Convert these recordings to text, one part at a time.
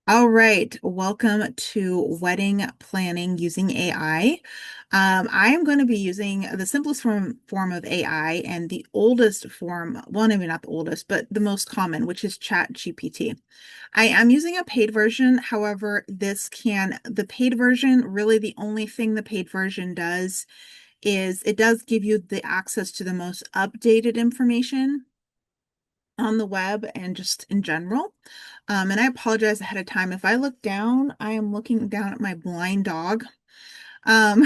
All right, welcome to wedding planning using AI. I am going to be using the simplest form of AI and the oldest form, well, maybe not the oldest, but the most common, which is ChatGPT. I am using a paid version. However, the paid version, really the only thing the paid version does is it does give you the access to the most updated information on the web and just in general. And I apologize ahead of time. If I look down, I am looking down at my blind dog. Um,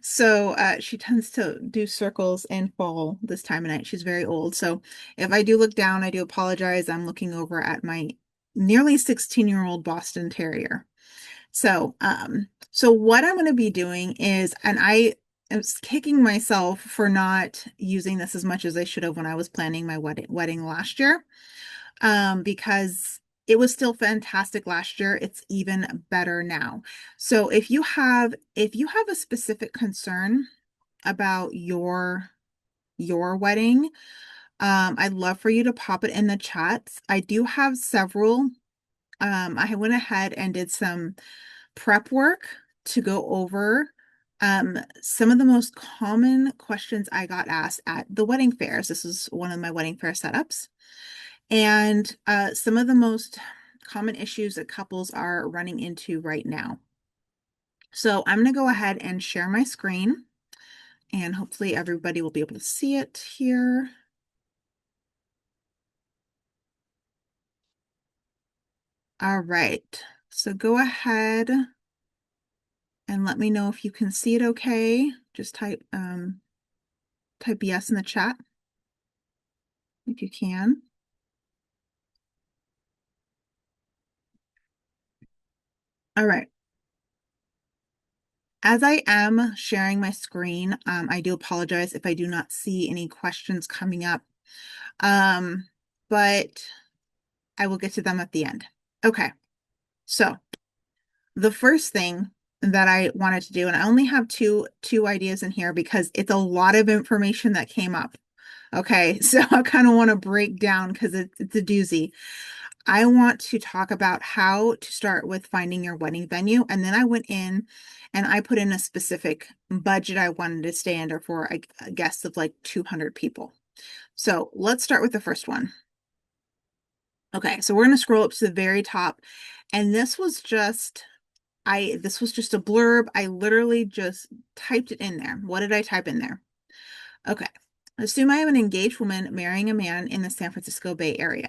so she tends to do circles and fall this time of night. She's very old. So if I do look down, I do apologize. I'm looking over at my nearly 16-year-old Boston Terrier. So what I'm going to be doing is, and I am kicking myself for not using this as much as I should have when I was planning my wedding last year, because it was still fantastic last year. It's even better now. So if you have a specific concern about your wedding, I'd love for you to pop it in the chats. I do have several. I went ahead and did some prep work to go over some of the most common questions I got asked at the wedding fairs. This is one of my wedding fair setups. And some of the most common issues that couples are running into right now. So I'm going to go ahead and share my screen, and hopefully everybody will be able to see it here. All right. So go ahead and let me know if you can see it okay. Just type yes in the chat if you can. All right. As I am sharing my screen, I do apologize if I do not see any questions coming up, um, but I will get to them at the end. Okay, so the first thing that I wanted to do, and I only have two ideas in here because it's a lot of information that came up. Okay, so I kind of want to break down because it's a doozy. I want to talk about how to start with finding your wedding venue. And then I went in and I put in a specific budget I wanted to stay under for a guest of like 200 people. So let's start with the first one. Okay, so we're going to scroll up to the very top. And this was just a blurb. I literally just typed it in there. What did I type in there? Okay. Assume I am an engaged woman marrying a man in the San Francisco Bay Area.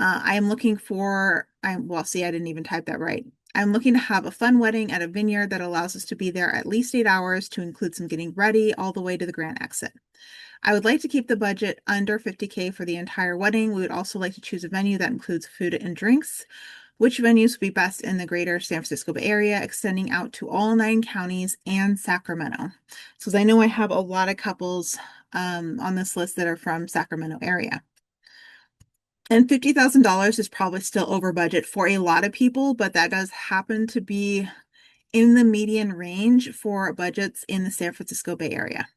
I am looking for, well, see, I didn't even type that right. I'm looking to have a fun wedding at a vineyard that allows us to be there at least 8 hours to include some getting ready all the way to the grand exit. I would like to keep the budget under 50K for the entire wedding. We would also like to choose a venue that includes food and drinks. Which venues would be best in the greater San Francisco Bay Area, extending out to all 9 counties and Sacramento? So, I know I have a lot of couples on this list that are from Sacramento area. And $50,000 is probably still over budget for a lot of people, but that does happen to be in the median range for budgets in the San Francisco Bay Area.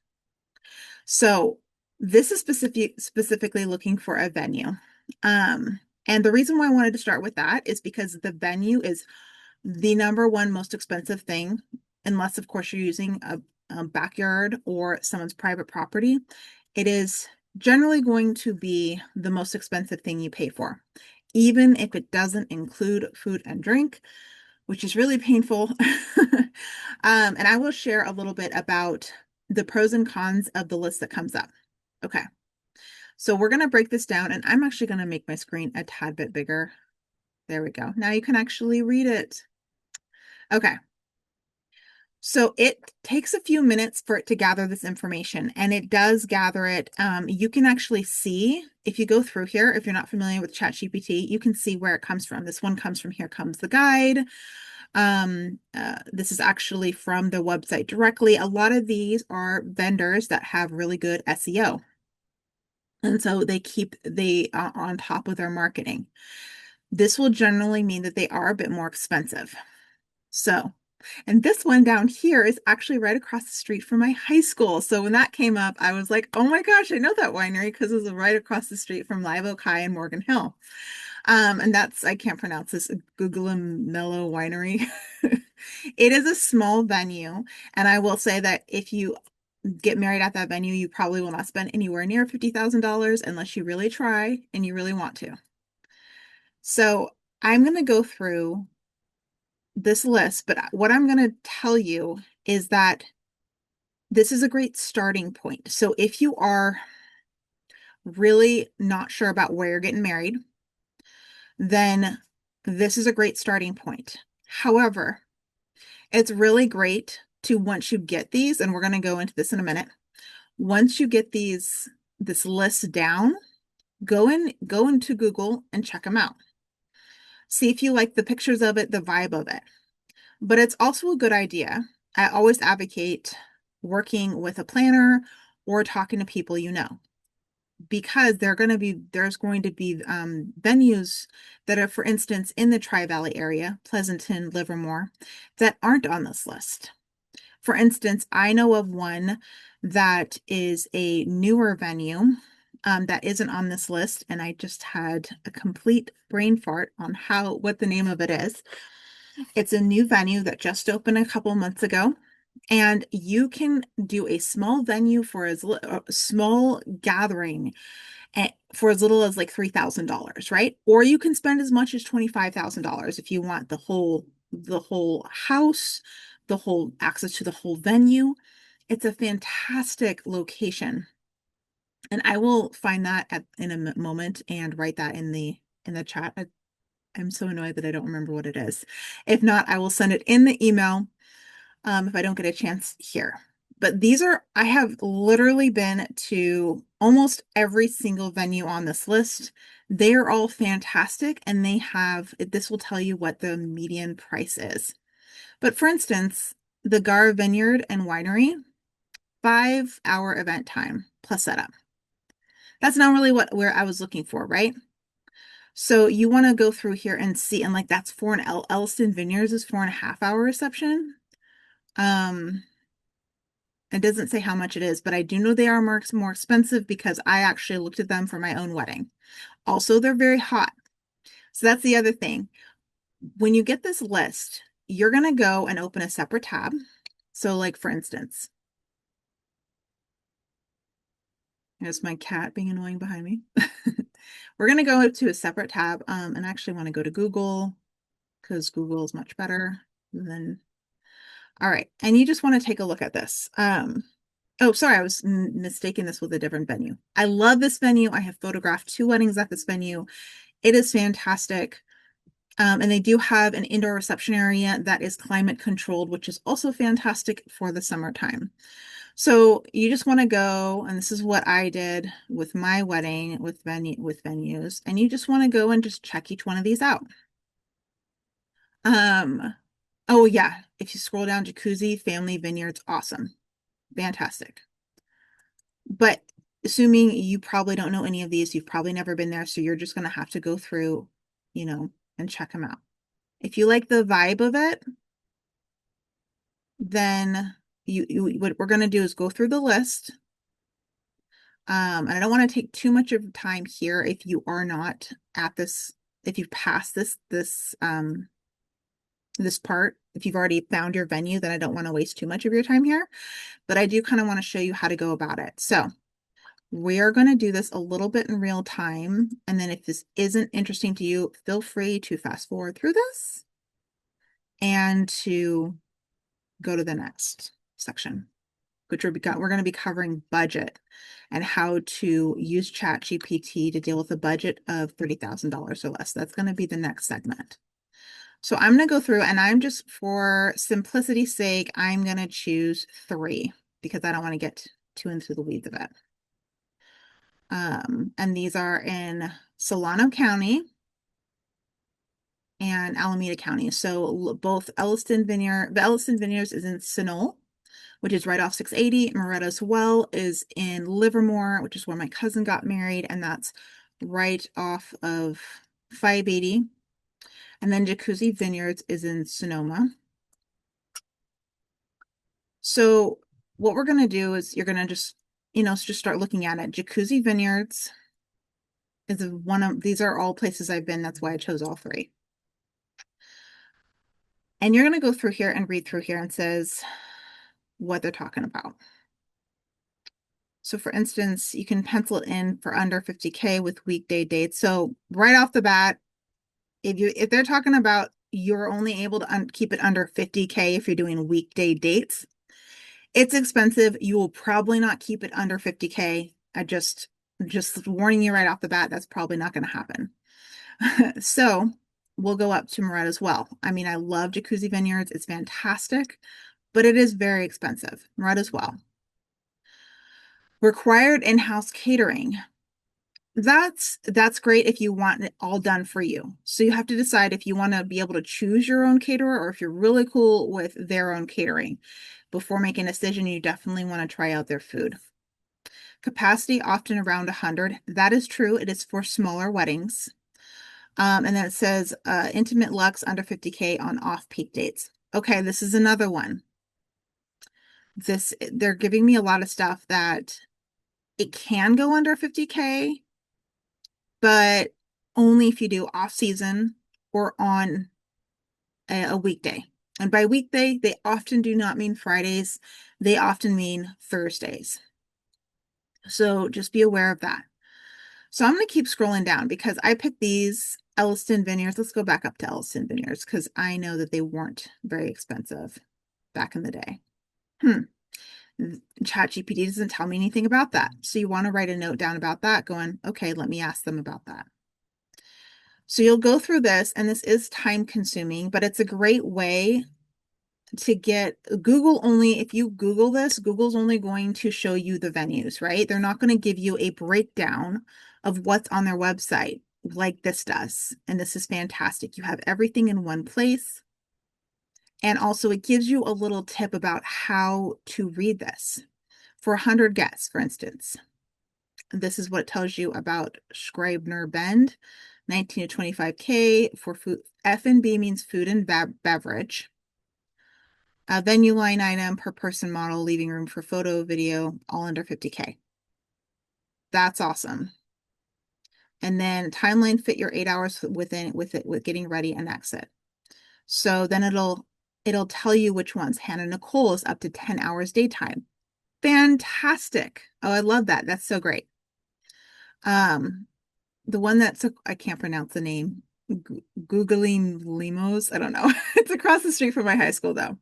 So this is specifically looking for a venue. And the reason why I wanted to start with that is because the venue is the number one most expensive thing, unless of course you're using a backyard or someone's private property. It is generally going to be the most expensive thing you pay for, even if it doesn't include food and drink, which is really painful. And I will share a little bit about the pros and cons of the list that comes up. Okay, so we're going to break this down, and I'm actually going to make my screen a tad bit bigger. There we go. Now you can actually read it. Okay. So it takes a few minutes for it to gather this information, and it does gather it. You can actually see, if you go through here, if you're not familiar with ChatGPT, you can see where it comes from. This one comes from Here Comes the Guide. This is actually from the website directly. A lot of these are vendors that have really good SEO. And so they on top of their marketing. This will generally mean that they are a bit more expensive. So, and this one down here is actually right across the street from my high school. So when that came up, I was like, oh my gosh, I know that winery because it was right across the street from Live Oak High and Morgan Hill. And that's, I can't pronounce this, Mellow Winery. It is a small venue, and I will say that if you get married at that venue, you probably will not spend anywhere near $50,000 unless you really try and you really want to. So I'm going to go through this list, but what I'm going to tell you is that this is a great starting point. So if you are really not sure about where you're getting married, then this is a great starting point. However, it's really great to once you get these, and we're going to go into this in a minute. Once you get this list down, go into Google and check them out. See if you like the pictures of it, the vibe of it. But it's also a good idea. I always advocate working with a planner or talking to people you know, because there's going to be venues that are, for instance, in the Tri-Valley area, Pleasanton, Livermore, that aren't on this list. For instance, I know of one that is a newer venue that isn't on this list, and I just had a complete brain fart on what the name of it is. It's a new venue that just opened a couple months ago, and you can do a small venue for a small gathering for as little as like $3,000, right? Or you can spend as much as $25,000 if you want the whole house, the whole access to the whole venue. It's a fantastic location. And I will find that in a moment and write that in the chat. I'm so annoyed that I don't remember what it is. If not, I will send it in the email if I don't get a chance here. But I have literally been to almost every single venue on this list. They are all fantastic, and this will tell you what the median price is. But for instance, the Gar Vineyard and Winery, 5-hour event time plus setup. That's not really where I was looking for, right? So you want to go through here and see, and like that's for an Elliston Vineyards is 4.5-hour reception. It doesn't say how much it is, but I do know they are more expensive because I actually looked at them for my own wedding. Also, they're very hot. So that's the other thing. When you get this list, you're going to go and open a separate tab. So like for instance, there's my cat being annoying behind me. We're going to go to a separate tab and actually want to go to Google because Google is much better than. All right. And you just want to take a look at this. Oh, sorry, I was mistaking this with a different venue. I love this venue. I have photographed 2 weddings at this venue. It is fantastic. And they do have an indoor reception area that is climate controlled, which is also fantastic for the summertime. So you just want to go, and this is what I did with my wedding with venues, and you just want to go and just check each one of these out. Oh yeah, if you scroll down, Jacuzzi, Family Vineyards, awesome. Fantastic. But assuming you probably don't know any of these, you've probably never been there, so you're just going to have to go through, and check them out. If you like the vibe of it, then what we're going to do is go through the list. And I don't want to take too much of time here if you are not at this, if you've passed this part, if you've already found your venue, then I don't want to waste too much of your time here, but I do kind of want to show you how to go about it. So we are going to do this a little bit in real time. And then if this isn't interesting to you, feel free to fast forward through this and to go to the next section, which we're going to be covering budget and how to use ChatGPT to deal with a budget of $30,000 or less. That's going to be the next segment. So I'm going to go through, and I'm just, for simplicity's sake, I'm going to choose 3 because I don't want to get too into the weeds of it. And these are in Solano County and Alameda County. So both the Elliston Vineyards is in Sunol, which is right off 680. Moretta's Well is in Livermore, which is where my cousin got married, and that's right off of 580. And then Jacuzzi Vineyards is in Sonoma. So what we're going to do is you're going to just start looking at it. Jacuzzi Vineyards is one of these are all places I've been. That's why I chose all three. And you're going to go through here and read through here and says what they're talking about. So for instance, you can pencil it in for under 50K with weekday dates. So right off the bat, if they're talking about you're only able to keep it under 50K if you're doing weekday dates, it's expensive. You will probably not keep it under 50K. I just warning you right off the bat, that's probably not going to happen. So we'll go up to Moret as well. I mean, I love Jacuzzi Vineyards. It's fantastic, but it is very expensive. Moret as well. Required in-house catering. That's great if you want it all done for you. So you have to decide if you want to be able to choose your own caterer or if you're really cool with their own catering. Before making a decision, you definitely want to try out their food. Capacity often around 100. That is true. It is for smaller weddings. And then it says intimate luxe under 50K on off-peak dates. Okay, this is another one. They're giving me a lot of stuff that it can go under 50K, but only if you do off season or on a weekday. And by weekday, they often do not mean Fridays. They often mean Thursdays. So just be aware of that. So I'm going to keep scrolling down because I picked these Elliston Vineyards. Let's go back up to Elliston Vineyards because I know that they weren't very expensive back in the day. ChatGPT doesn't tell me anything about that. So you want to write a note down about that going, okay, let me ask them about that. So you'll go through this, and this is time consuming, but it's a great way to get Google only. If you Google this, Google's only going to show you the venues, right? They're not going to give you a breakdown of what's on their website like this does. And this is fantastic. You have everything in one place. And also it gives you a little tip about how to read this. For 100 guests, for instance, this is what it tells you about Scribner Bend, 19 to 25K for food. F&B means food and beverage. A venue line item per person model, leaving room for photo, video, all under 50K. That's awesome. And then timeline fit your 8 hours with getting ready and exit. So then it'll tell you which ones. Hannah Nicole is up to 10 hours daytime. Fantastic. Oh, I love that. That's so great. The one that's I can't pronounce the name. Googling Limos. I don't know. It's across the street from my high school though.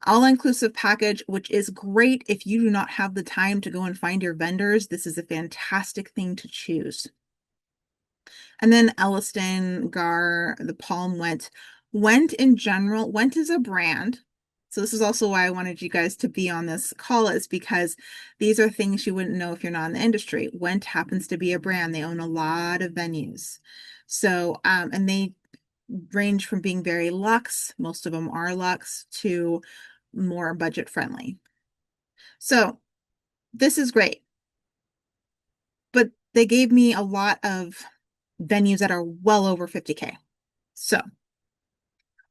All-inclusive package, which is great if you do not have the time to go and find your vendors. This is a fantastic thing to choose. And then Elliston, Gar, the Palm Went. Went in general, Went is a brand. So this is also why I wanted you guys to be on this call, is because these are things you wouldn't know if you're not in the industry. Went happens to be a brand. They own a lot of venues. So, and they range from being very luxe, most of them are luxe, to more budget friendly. So this is great. But they gave me a lot of venues that are well over 50K. So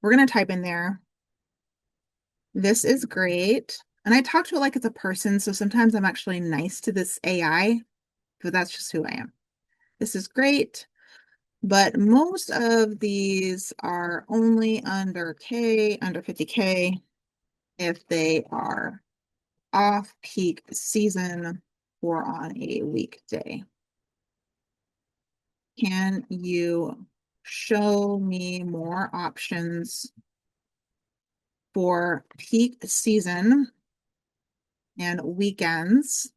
we're going to type in there. This is great. And I talk to it like it's a person. So sometimes I'm actually nice to this AI, but that's just who I am. This is great. But most of these are only under 50K if they are off-peak season or on a weekday. Can you show me more options for peak season and weekends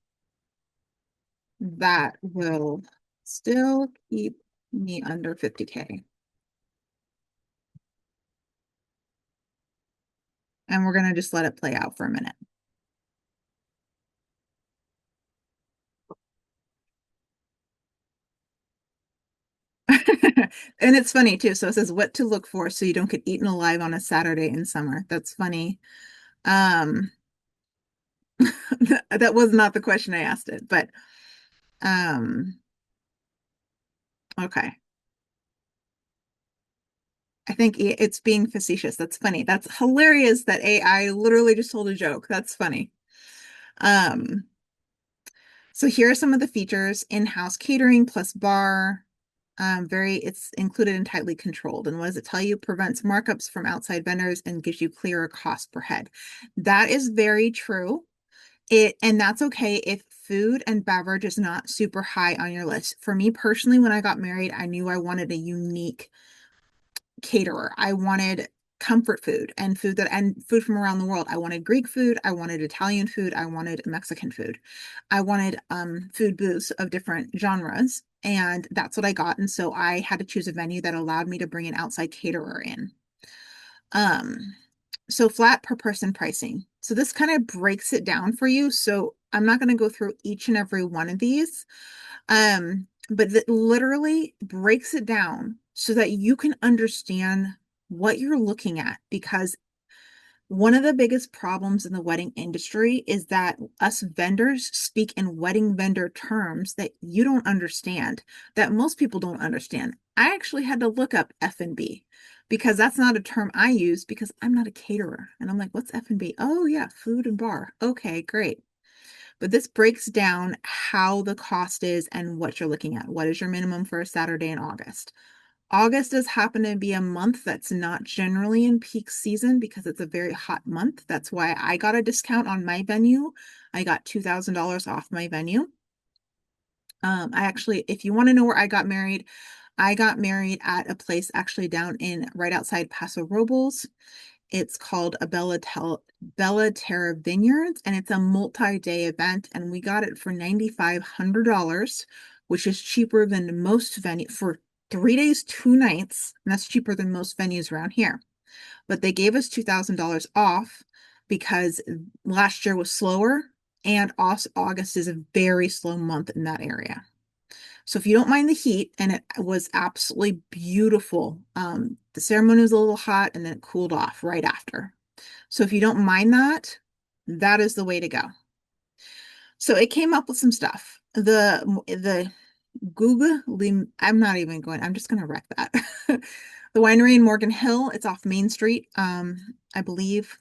that will still keep me under 50K? And we're going to just let it play out for a minute. And it's funny too. So it says what to look for so you don't get eaten alive on a Saturday in summer. That's funny. Um, that was not the question I asked it, but okay. I think it's being facetious. That's funny. That's hilarious that AI literally just told a joke. That's funny. Um, So here are some of the features: in-house catering plus bar. It's included and tightly controlled. And what does it tell you? Prevents markups from outside vendors and gives you clearer cost per head. That is very true. And that's okay if food and beverage is not super high on your list. For me personally, when I got married, I knew I wanted a unique caterer. I wanted comfort food and food from around the world. I wanted Greek food, I wanted Italian food, I wanted Mexican food. I wanted food booths of different genres, and that's what I got. And so I had to choose a venue that allowed me to bring an outside caterer in. Um, so flat per person pricing. So this kind of breaks it down for you. So I'm not going to go through each and every one of these. But that literally breaks it down so that you can understand what you're looking at. Because one of the biggest problems in the wedding industry is that us vendors speak in wedding vendor terms that you don't understand, that most people don't understand. I actually had to look up F&B because that's not a term I use because I'm not a caterer. And I'm like, what's F&B? Oh, yeah, food and bar. Okay, great. But this breaks down how the cost is and what you're looking at. What is your minimum for a Saturday in August? August does happen to be a month that's not generally in peak season because it's a very hot month. That's why I got a discount on my venue. I got $2,000 off my venue. If you want to know where I got married at a place actually down in right outside Paso Robles. It's called a Bella Terra Vineyards, and it's a multi-day event, and we got it for $9,500, which is cheaper than most venues for 3 days, 2 nights, and that's cheaper than most venues around here. But they gave us $2,000 off because last year was slower, and also August is a very slow month in that area. So if you don't mind the heat, and it was absolutely beautiful. The ceremony was a little hot and then it cooled off right after. So if you don't mind that, that is the way to go. So it came up with some stuff. The Google, I'm not even going, I'm just going to wreck that. The winery in Morgan Hill, it's off Main Street, I believe.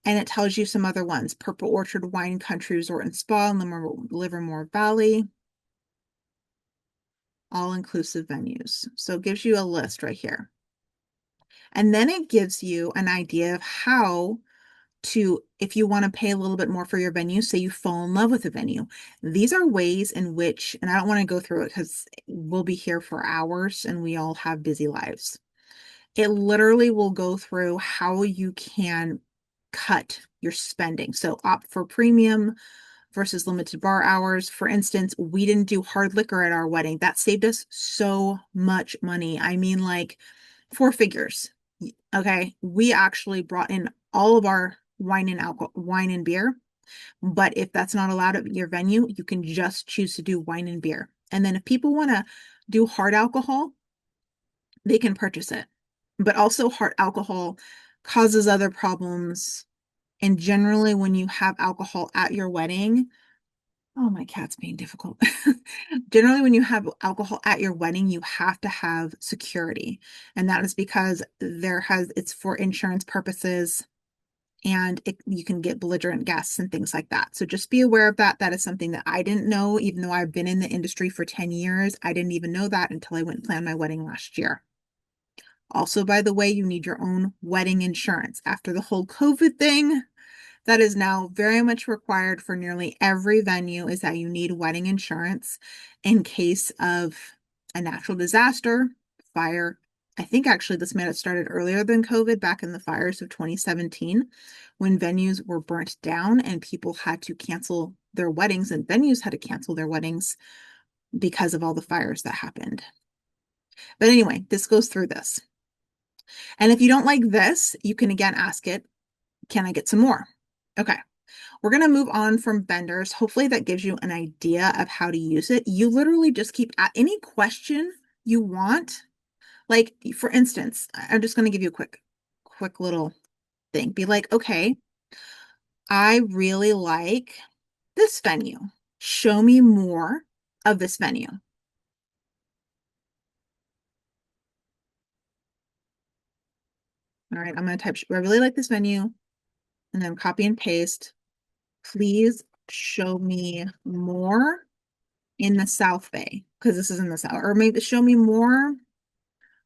And it tells you some other ones: Purple Orchard Wine Country Resort and Spa in Livermore Valley, all-inclusive venues. So it gives you a list right here. And then it gives you an idea of how to, if you want to pay a little bit more for your venue, say you fall in love with a venue. These are ways in which, and I don't want to go through it because we'll be here for hours and we all have busy lives. It literally will go through how you can cut your spending. So opt for premium versus limited bar hours. For instance, we didn't do hard liquor at our wedding. That saved us so much money. I mean, like four figures. Okay. We actually brought in all of our wine and beer. But if that's not allowed at your venue, you can just choose to do wine and beer. And then if people want to do hard alcohol, they can purchase it. But also, hard alcohol causes other problems. And generally, when you have alcohol at your wedding, oh, my cat's being difficult. Generally, when you have alcohol at your wedding, you have to have security. And that is because it's for insurance purposes, and you can get belligerent guests and things like that. So just be aware of that. That is something that I didn't know, even though I've been in the industry for 10 years. I didn't even know that until I went and planned my wedding last year. Also, by the way, you need your own wedding insurance. After the whole COVID thing, that is now very much required for nearly every venue, is that you need wedding insurance in case of a natural disaster, fire. I think actually this might have started earlier than COVID, back in the fires of 2017, when venues were burnt down and people had to cancel their weddings and venues had to cancel their weddings because of all the fires that happened. But anyway, this goes through this. And if you don't like this, you can again ask it, can I get some more? Okay. We're going to move on from vendors. Hopefully that gives you an idea of how to use it. You literally just keep at any question you want. Like, for instance, I'm just going to give you a quick little thing. Be like, okay, I really like this venue. Show me more of this venue. All right, I'm going to type, I really like this venue, and then copy and paste. Please show me more in the South Bay, because this is in the South, or maybe show me more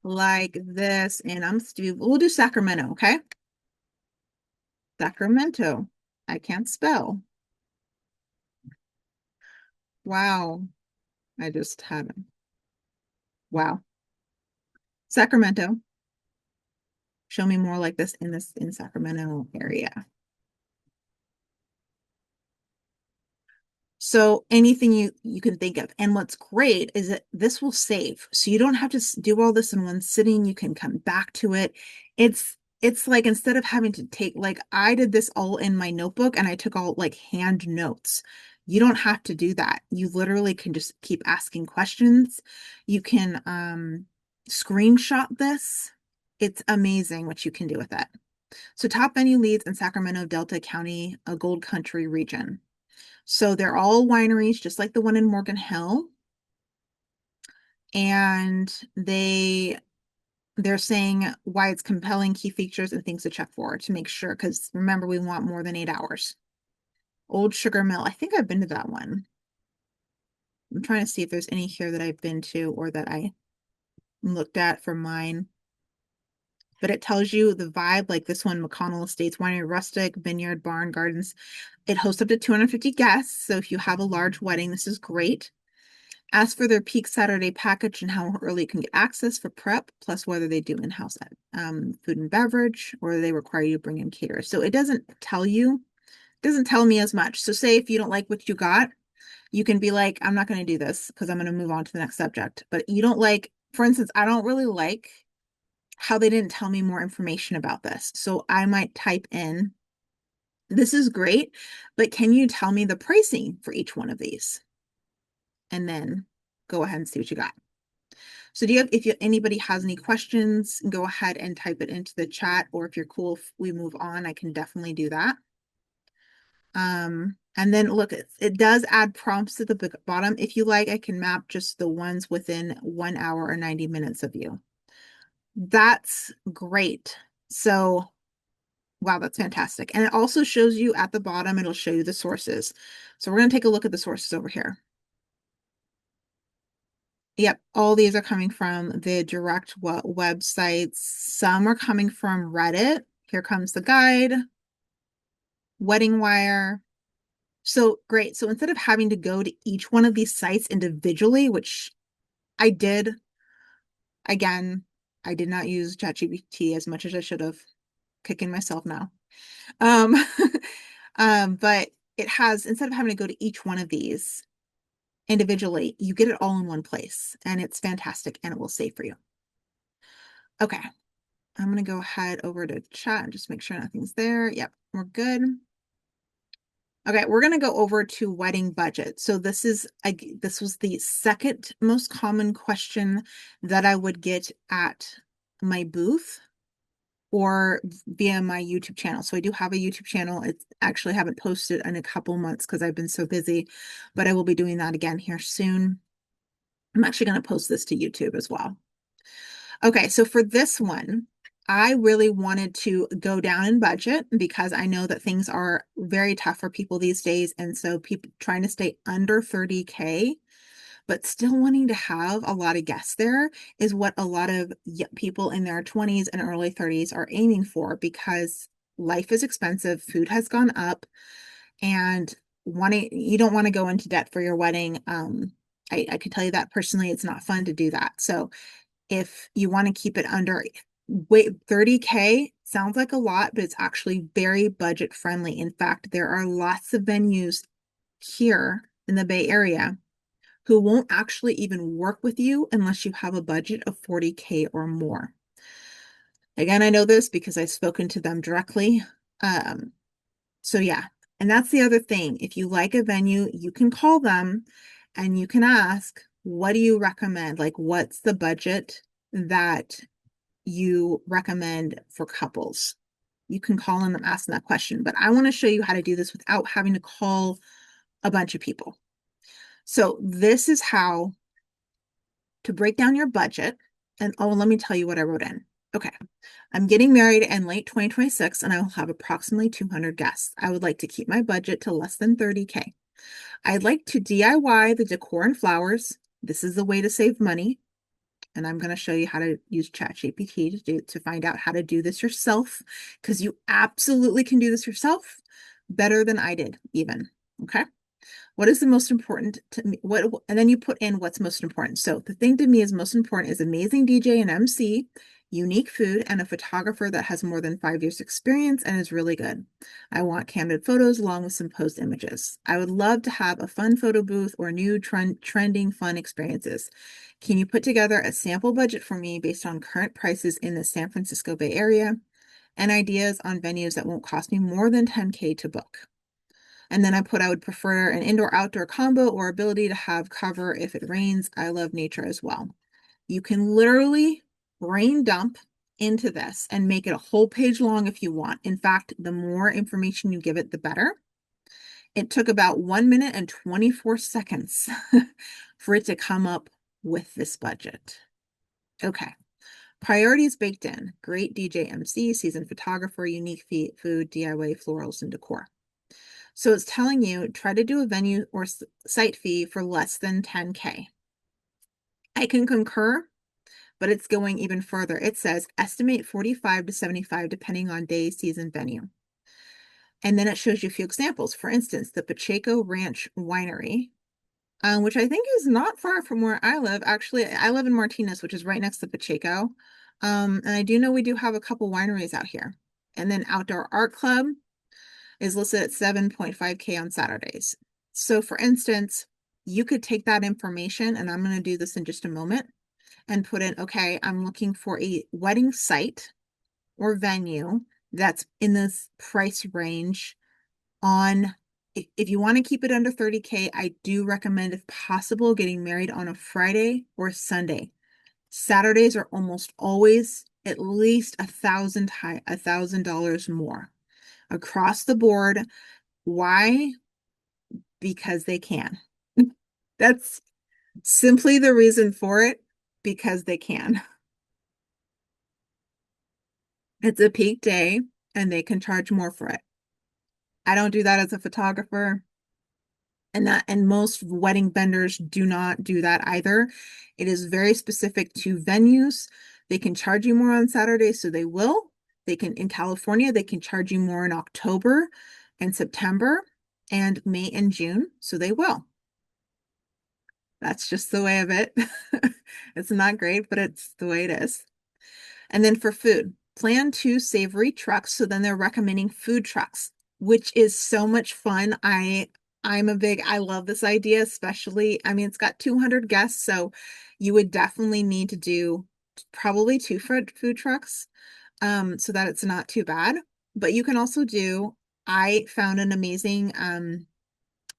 like this. And we'll do Sacramento, okay? Sacramento. I can't spell. Wow. I just had, wow. Sacramento. Show me more like this in Sacramento area. So anything you can think of. And what's great is that this will save. So you don't have to do all this in one sitting. You can come back to it. It's like instead of having to take, like I did this all in my notebook and I took all like hand notes. You don't have to do that. You literally can just keep asking questions. You can screenshot this. It's amazing what you can do with it. So top venue leads in Sacramento, Delta County, a Gold Country region. So they're all wineries, just like the one in Morgan Hill. And they're saying why it's compelling, key features, and things to check for to make sure, because remember, we want more than 8 hours. Old Sugar Mill. I think I've been to that one. I'm trying to see if there's any here that I've been to or that I looked at for mine. But it tells you the vibe, like this one, McConnell Estates Winery, rustic, vineyard, barn, gardens. It hosts up to 250 guests. So if you have a large wedding, this is great. Ask for their peak Saturday package and how early you can get access for prep, plus whether they do in-house food and beverage or they require you to bring in caterers. So it doesn't tell me as much. So say if you don't like what you got, you can be like, I'm not going to do this because I'm going to move on to the next subject. But you don't like, for instance, I don't really like how they didn't tell me more information about this. So I might type in, this is great, but can you tell me the pricing for each one of these? And then go ahead and see what you got. So if anybody has any questions, go ahead and type it into the chat, or if you're cool, if we move on, I can definitely do that. And then look, it does add prompts at the bottom. If you like, I can map just the ones within 1 hour or 90 minutes of you. That's great. So, wow, that's fantastic. And it also shows you at the bottom, it'll show you the sources. So we're going to take a look at the sources over here. Yep, all these are coming from the direct websites. Some are coming from Reddit. Here comes the guide, Wedding Wire. So great. So instead of having to go to each one of these sites individually, which I did, again, I did not use ChatGPT as much as I should have. Kicking myself now. Um, but it has, instead of having to go to each one of these individually, you get it all in one place, and it's fantastic, and it will save for you. Okay, I'm going to go ahead over to chat and just make sure nothing's there. Yep, we're good. Okay, we're going to go over to wedding budget. So this was the second most common question that I would get at my booth or via my YouTube channel. So I do have a YouTube channel. It's actually haven't posted in a couple months because I've been so busy, but I will be doing that again here soon. I'm actually going to post this to YouTube as well. Okay, so for this one, I really wanted to go down in budget because I know that things are very tough for people these days. And so people trying to stay under 30K, but still wanting to have a lot of guests there is what a lot of people in their 20s and early 30s are aiming for because life is expensive, food has gone up, and you don't want to go into debt for your wedding. I can tell you that personally, it's not fun to do that. So if you want to keep it under, wait, 30K sounds like a lot, but it's actually very budget friendly. In fact, there are lots of venues here in the Bay Area who won't actually even work with you unless you have a budget of 40K or more. Again, I know this because I've spoken to them directly. So yeah, and that's the other thing. If you like a venue, you can call them and you can ask, what do you recommend? Like, what's the budget that you recommend for couples? You can call them and ask them that question. But I want to show you how to do this without having to call a bunch of people. So this is how to break down your budget. And oh, let me tell you what I wrote in. Okay. I'm getting married in late 2026 and I will have approximately 200 guests. I would like to keep my budget to less than 30K. I'd like to DIY the decor and flowers. This is the way to save money. And I'm going to show you how to use ChatGPT to find out how to do this yourself, because you absolutely can do this yourself better than I did, even. Okay. What is the most important to me? And then you put in what's most important. So the thing to me is most important is amazing DJ and MC, unique food, and a photographer that has more than 5 years experience and is really good. I want candid photos along with some posed images. I would love to have a fun photo booth or new trending fun experiences. Can you put together a sample budget for me based on current prices in the San Francisco Bay Area and ideas on venues that won't cost me more than 10K to book? And then I would prefer an indoor-outdoor combo or ability to have cover if it rains. I love nature as well. You can literally brain dump into this and make it a whole page long if you want. In fact, the more information you give it, the better. It took about 1 minute and 24 seconds for it to come up with this budget. Okay. Priorities baked in. Great DJ MC, seasoned photographer, unique food, DIY, florals, and decor. So it's telling you try to do a venue or site fee for less than 10K. I can concur, but it's going even further. It says estimate 45 to 75 depending on day, season, venue. And then it shows you a few examples. For instance, the Pacheco Ranch Winery, which I think is not far from where I live. Actually, I live in Martinez, which is right next to Pacheco. And I do know we do have a couple wineries out here. And then Outdoor Art Club is listed at 7.5K on Saturdays. So for instance, you could take that information, and I'm going to do this in just a moment, and put in, okay, I'm looking for a wedding site or venue that's in this price range on, if you want to keep it under 30K, I do recommend, if possible, getting married on a Friday or Sunday. Saturdays are almost always at least $1,000 more across the board. Why? Because they can. That's simply the reason for it, because they can. It's a peak day and they can charge more for it. I don't do that as a photographer, and most wedding vendors do not do that either. It is very specific to venues. They can charge you more on Saturday, so they will. They can, in California, they can charge you more in October and September and May and June, so they will. That's just the way of it. It's not great, but it's the way it is. And then for food, plan 2 savory trucks. So then they're recommending food trucks, which is so much fun. I love this idea, especially, I mean, it's got 200 guests, so you would definitely need to do probably 2 food trucks, so that it's not too bad. But you can also do, I found an amazing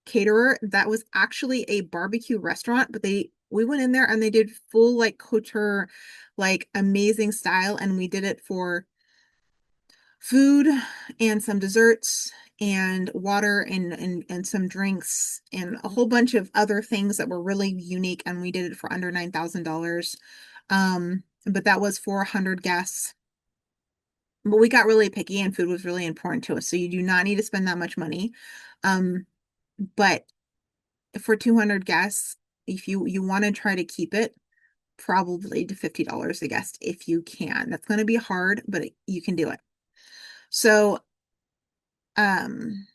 caterer that was actually a barbecue restaurant, but we went in there and they did full like couture, like amazing style, and we did it for food and some desserts and water and some drinks and a whole bunch of other things that were really unique, and we did it for under $9,000. But that was for 100 guests. But we got really picky and food was really important to us. So you do not need to spend that much money. But for 200 guests, if you want to try to keep it probably to $50 a guest if you can. That's going to be hard, but you can do it. So, um,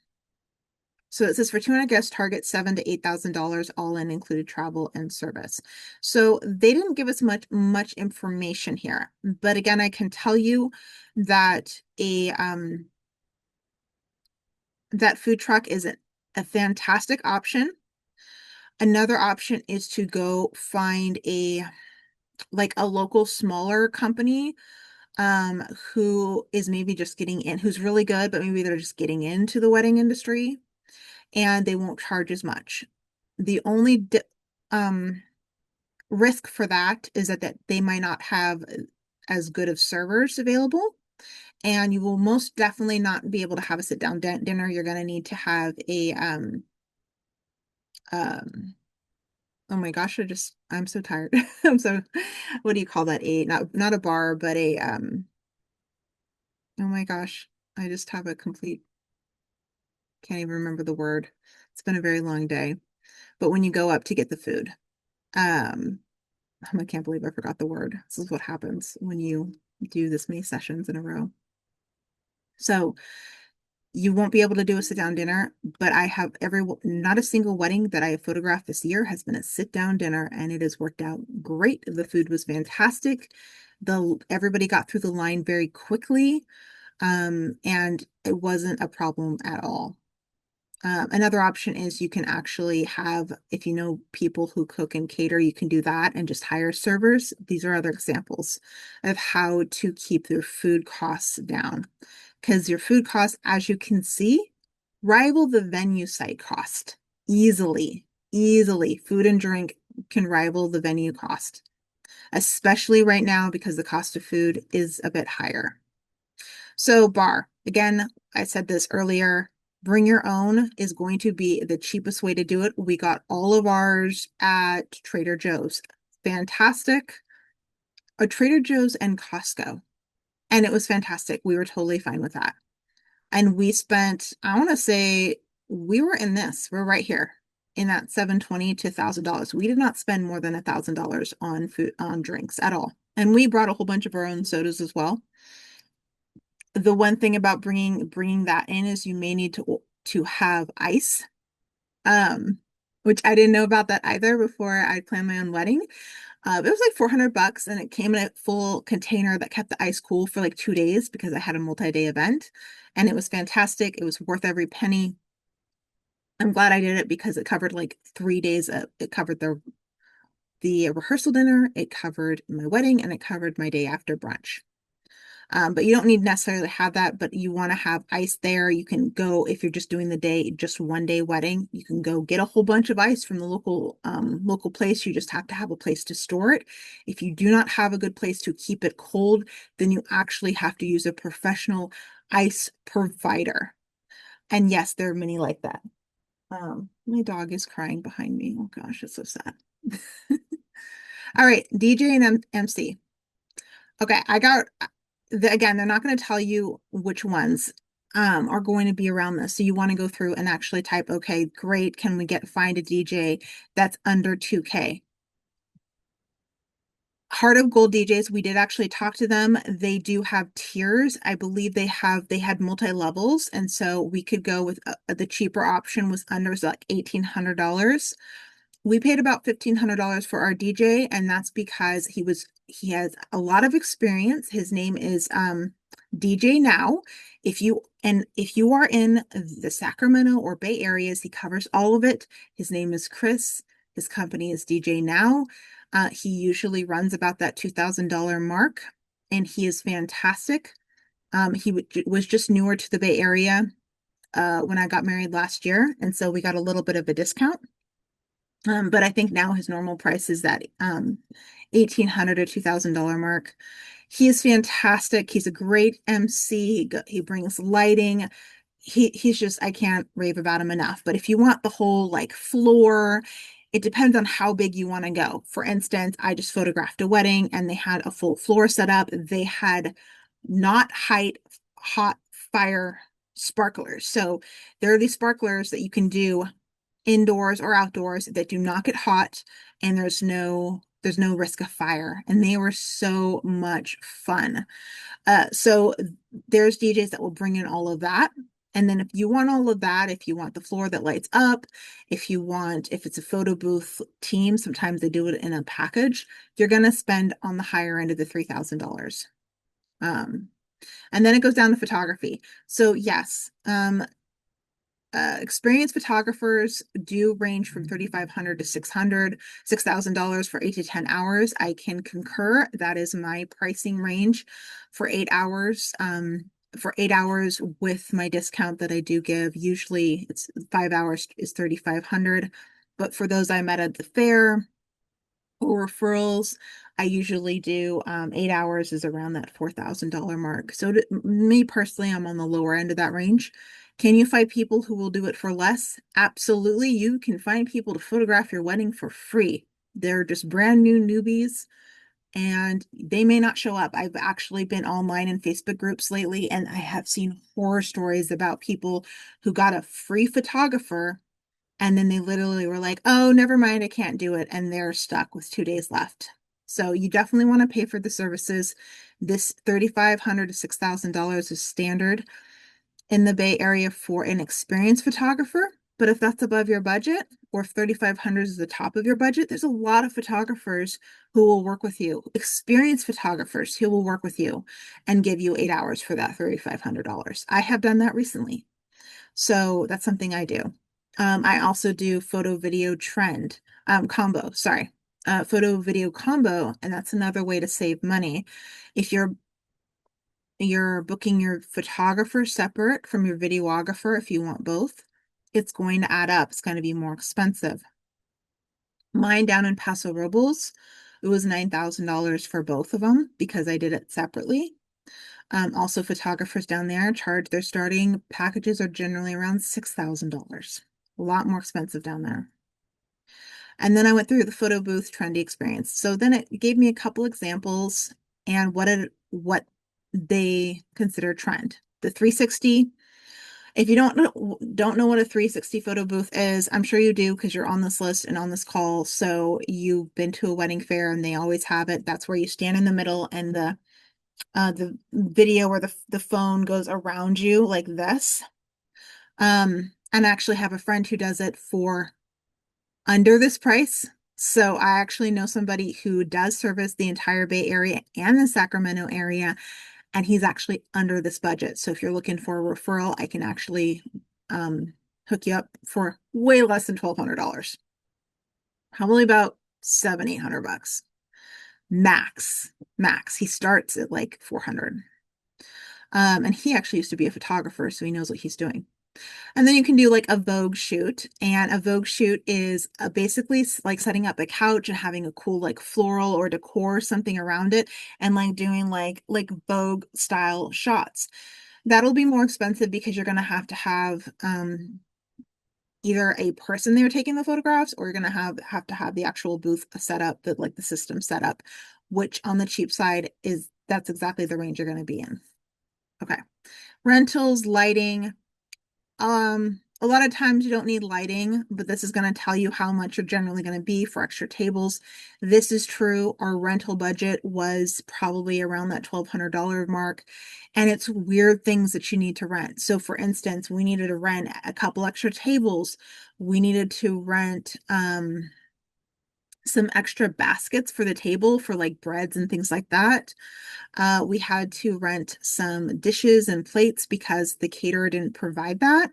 so it says for 200 guests, target $7,000 to $8,000 all in, included travel and service. So they didn't give us much information here, but again, I can tell you that that food truck is a fantastic option. Another option is to go find a local smaller company who is maybe just getting in, who's really good, but maybe they're just getting into the wedding industry and they won't charge as much. The only risk for that is that they might not have as good of servers available, and you will most definitely not be able to have a sit down dinner. You're going to need to have a Oh my gosh, I'm so tired. I'm so, what do you call that? Not a bar, but oh my gosh, I just have a complete, can't even remember the word. It's been a very long day. But when you go up to get the food, um, I can't believe I forgot the word. This is what happens when you do this many sessions in a row. So you won't be able to do a sit down dinner, but I have not a single wedding that I have photographed this year has been a sit down dinner, and it has worked out great. The food was fantastic. Everybody got through the line very quickly, and it wasn't a problem at all. Another option is you can actually have, if you know people who cook and cater, you can do that and just hire servers. These are other examples of how to keep your food costs down. Because your food costs, as you can see, rival the venue site cost easily. Easily. Food and drink can rival the venue cost, especially right now because the cost of food is a bit higher. So, bar, again, I said this earlier, bring your own is going to be the cheapest way to do it. We got all of ours at Trader Joe's. Fantastic. Trader Joe's and Costco. And it was fantastic. We were totally fine with that. And we spent, I want to say, we're right here in that 720 to $1,000. We did not spend more than $1,000 on food, on drinks at all. And we brought a whole bunch of our own sodas as well. The one thing about bringing that in is you may need to have ice, um, which I didn't know about that either before I planned my own wedding. It was like $400 and it came in a full container that kept the ice cool for like 2 days because I had a multi-day event and it was fantastic. It was worth every penny. I'm glad I did it because it covered like 3 days. It covered the rehearsal dinner, it covered my wedding, and it covered my day after brunch. But you don't need necessarily have that, but you want to have ice there. You can go, if you're just doing the day, just 1 day wedding, you can go get a whole bunch of ice from the local place. You just have to have a place to store it. If you do not have a good place to keep it cold, then you actually have to use a professional ice provider. And yes, there are many like that. My dog is crying behind me. Oh gosh, it's so sad. All right, DJ and MC. Okay, again, they're not going to tell you which ones are going to be around this. So you want to go through and actually type, okay, great. Can we find a DJ that's under 2K? Heart of Gold DJs, we did actually talk to them. They do have tiers. I believe they had multi-levels. And so we could go with the cheaper option was like $1,800. We paid about $1,500 for our DJ, and that's because he has a lot of experience. His name is DJ Now. If you are in the Sacramento or Bay areas, he covers all of it. His name is Chris. His company is DJ Now. He usually runs about that $2,000 mark, and he is fantastic. He was just newer to the Bay Area when I got married last year, and so we got a little bit of a discount. But I think now his normal price is that $1,800 or $2,000 mark. He is fantastic. He's a great MC. He brings lighting. He's just, I can't rave about him enough. But if you want the whole like floor, it depends on how big you want to go. For instance, I just photographed a wedding and they had a full floor set up. They had not hot fire sparklers. So there are these sparklers that you can do indoors or outdoors that do not get hot, and there's no risk of fire, and they were so much fun. So there's DJs that will bring in all of that. And then if you want all of that, if you want the floor that lights up, if it's a photo booth team, sometimes they do it in a package, you're going to spend on the higher end of the $3,000. And then it goes down to photography. So yes, experienced photographers do range from $3,500 to $6,000 for 8 to 10 hours. I can concur. That is my pricing range for 8 hours. For 8 hours with my discount that I do give, usually it's 5 hours is $3,500. But for those I met at the fair or referrals, I usually do 8 hours is around that $4,000 mark. So me personally, I'm on the lower end of that range. Can you find people who will do it for less? Absolutely. You can find people to photograph your wedding for free. They're just brand new newbies and they may not show up. I've actually been online in Facebook groups lately, and I have seen horror stories about people who got a free photographer and then they literally were like, oh, never mind, I can't do it. And they're stuck with 2 days left. So you definitely want to pay for the services. This $3,500 to $6,000 is standard in the Bay Area for an experienced photographer. But if that's above your budget, or if 3,500 is the top of your budget, there's a lot of photographers who will work with you, experienced photographers who will work with you and give you 8 hours for that $3,500. I have done that recently. So that's something I do. I also do photo video trend combo, sorry, photo video combo, and that's another way to save money. If you're booking your photographer separate from your videographer, if you want both, it's going to add up. It's going to be more expensive. Mine down in Paso Robles, it was $9,000 for both of them because I did it separately. Also, photographers down there charge their starting packages are generally around $6,000. A lot more expensive down there. And then I went through the photo booth trendy experience. So then it gave me a couple examples and what they consider trend. The 360. If you don't know what a 360 photo booth is, I'm sure you do because you're on this list and on this call. So you've been to a wedding fair and they always have it. That's where you stand in the middle and the video or the phone goes around you like this. And I actually have a friend who does it for under this price. So I actually know somebody who does service the entire Bay Area and the Sacramento area, and he's actually under this budget. So if you're looking for a referral, I can actually hook you up for way less than $1,200. Probably about $700-800 max. Max. He starts at like 400. And he actually used to be a photographer, so he knows what he's doing. And then you can do like a Vogue shoot. And a Vogue shoot is basically like setting up a couch and having a cool like floral or decor or something around it and like doing like Vogue style shots. That'll be more expensive because you're going to have either a person there taking the photographs or you're going to have to have the actual booth set up, that like the system set up, which on the cheap side is that's exactly the range you're going to be in. Okay. Rentals, lighting. A lot of times you don't need lighting, but this is going to tell you how much you're generally going to be for extra tables. This is true. Our rental budget was probably around that $1,200 mark, and it's weird things that you need to rent. So for instance, we needed to rent a couple extra tables. We needed to rent some extra baskets for the table for like breads and things like that. We had to rent some dishes and plates because the caterer didn't provide that.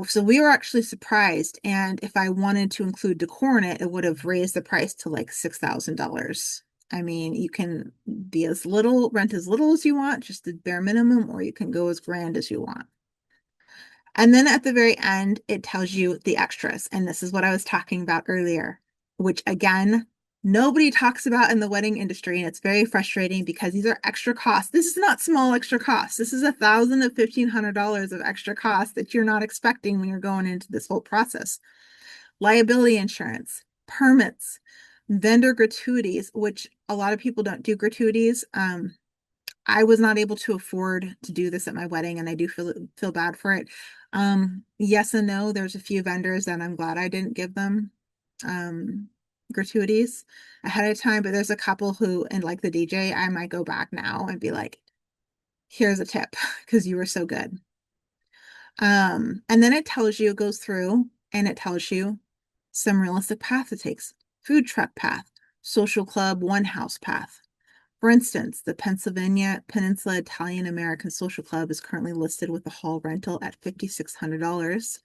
So we were actually surprised. And if I wanted to include decor in it, it would have raised the price to like $6,000. I mean, you can be rent as little as you want, just the bare minimum, or you can go as grand as you want. And then at the very end, it tells you the extras. And this is what I was talking about earlier, which again, nobody talks about in the wedding industry. And it's very frustrating because these are extra costs. This is not small extra costs. This is $1,000 to $1,500 of extra costs that you're not expecting when you're going into this whole process. Liability insurance, permits, vendor gratuities, which a lot of people don't do gratuities. I was not able to afford to do this at my wedding, and I do feel bad for it. Yes and no. There's a few vendors that I'm glad I didn't give them gratuities ahead of time, but there's a couple who, and like the DJ, I might go back now and be like, here's a tip because you were so good. And then it goes through and it tells you some realistic path it takes. Food truck path, social club, one house path. For instance, the Pennsylvania Peninsula Italian American Social Club is currently listed with a hall rental at $5,600.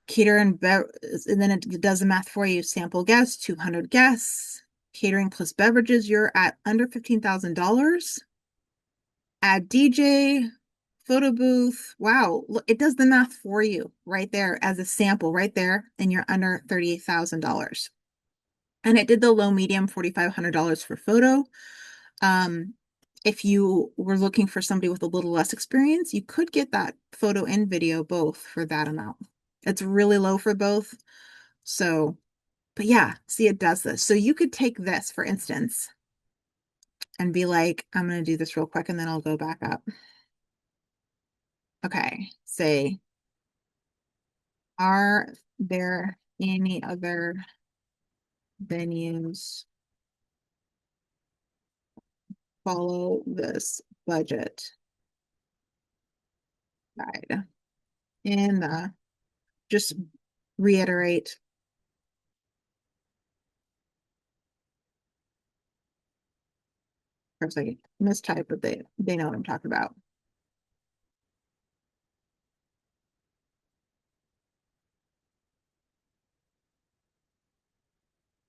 Cater and then it does the math for you. Sample guests, 200 guests. Catering plus beverages, you're at under $15,000. Add DJ, photo booth. Wow, look, it does the math for you right there as a sample right there, and you're under $38,000. And it did the low medium $4,500 for photo. if you were looking for somebody with a little less experience, you could get that photo and video both for that amount. It's really low for both. So, but yeah, see, it does this. So you could take this, for instance, and be like, I'm going to do this real quick and then I'll go back up. Okay, say, are there any other venues follow this budget guide? And just reiterate. For a second, mistype, but they know what I'm talking about.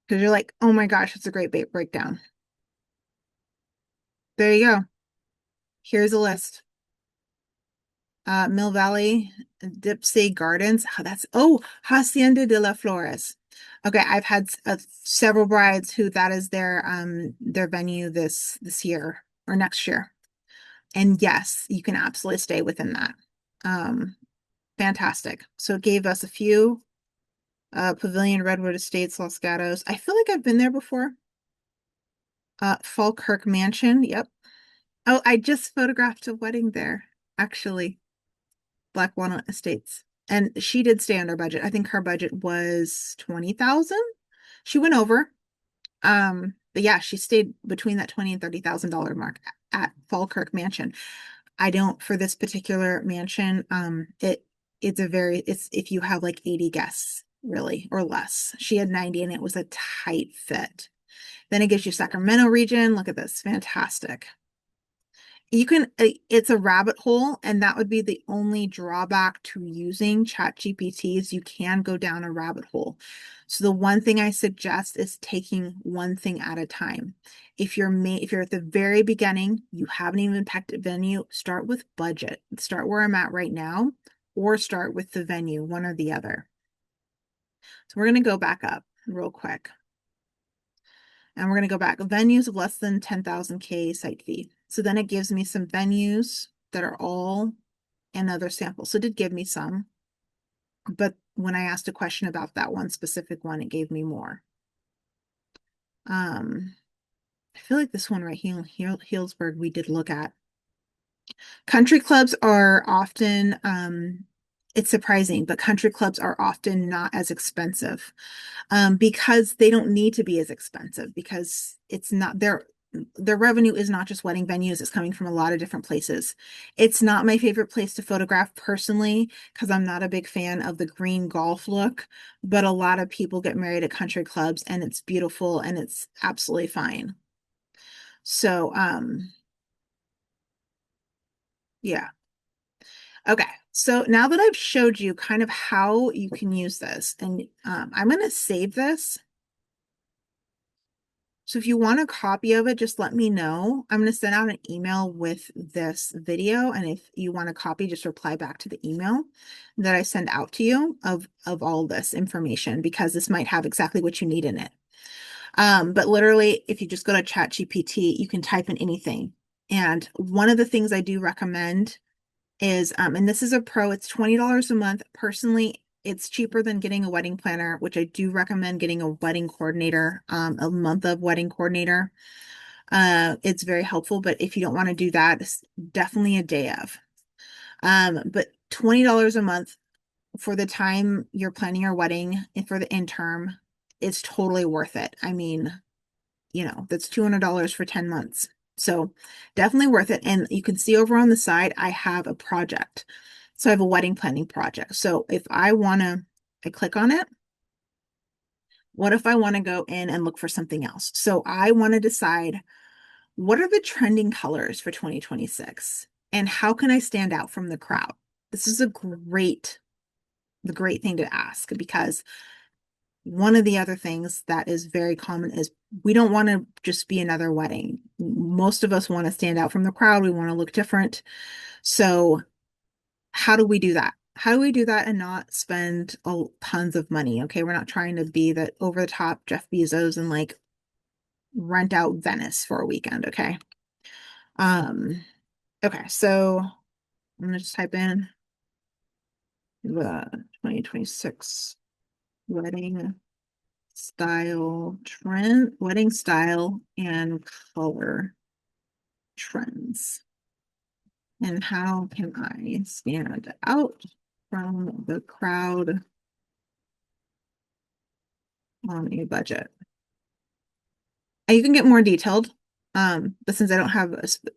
Because you're like, oh my gosh, it's a great bait breakdown. There you go. Here's a list. Mill Valley, Dipsey Gardens. Hacienda de las Flores. Okay, I've had several brides who that is their venue this year or next year. And yes, you can absolutely stay within that. Um, fantastic. So it gave us a few. Pavilion, Redwood Estates, Los Gatos. I feel like I've been there before. Falkirk Mansion. Yep. Oh, I just photographed a wedding there, actually. Black Walnut Estates. And she did stay under budget. I think her budget was 20,000. She went over. But yeah, she stayed between that 20 and $30,000 mark at Falkirk Mansion. I don't for this particular mansion, it's if you have like 80 guests, really, or less. She had 90 and it was a tight fit. Then it gives you Sacramento region. Look at this. Fantastic. You can, it's a rabbit hole, and that would be the only drawback to using ChatGPT is you can go down a rabbit hole. So the one thing I suggest is taking one thing at a time. If you're at the very beginning, you haven't even picked a venue, start with budget. Start where I'm at right now, or start with the venue, one or the other. So we're going to go back up real quick. And we're going to go back. Venues of less than 10,000 K site fee. So then it gives me some venues that are all another sample. So it did give me some, but when I asked a question about that one specific one, it gave me more. I feel like this one right here, Healdsburg, we did look at. Country clubs are often, it's surprising, but country clubs are often not as expensive because they don't need to be as expensive because it's not their revenue is not just wedding venues, it's coming from a lot of different places. It's not my favorite place to photograph personally because I'm not a big fan of the green golf look, but a lot of people get married at country clubs and it's beautiful and it's absolutely fine. So, yeah. Okay, so now that I've showed you kind of how you can use this, and I'm going to save this. So if you want a copy of it, just let me know. I'm going to send out an email with this video, and if you want a copy, just reply back to the email that I send out to you of all this information, because this might have exactly what you need in it. But literally, if you just go to ChatGPT, you can type in anything. And one of the things I do recommend is, and this is a pro, it's $20 a month. Personally, it's cheaper than getting a wedding planner, which I do recommend getting a wedding coordinator, a month of wedding coordinator. It's very helpful, but if you don't want to do that, it's definitely a day of. But $20 a month for the time you're planning your wedding and for the interim, it's totally worth it. I mean, that's $200 for 10 months. So definitely worth it. And you can see over on the side, I have a project. So I have a wedding planning project. So if I click on it. What if I want to go in and look for something else? So I want to decide what are the trending colors for 2026 and how can I stand out from the crowd? This is the great thing to ask because one of the other things that is very common is we don't want to just be another wedding. Most of us want to stand out from the crowd. We want to look different. So how do we do that? How do we do that and not spend tons of money? Okay, we're not trying to be the over the top Jeff Bezos and like rent out Venice for a weekend. Okay. Um, okay, so I'm gonna just type in the 2026 wedding wedding style and color trends. And how can I stand out from the crowd on a budget? And you can get more detailed. But since I don't have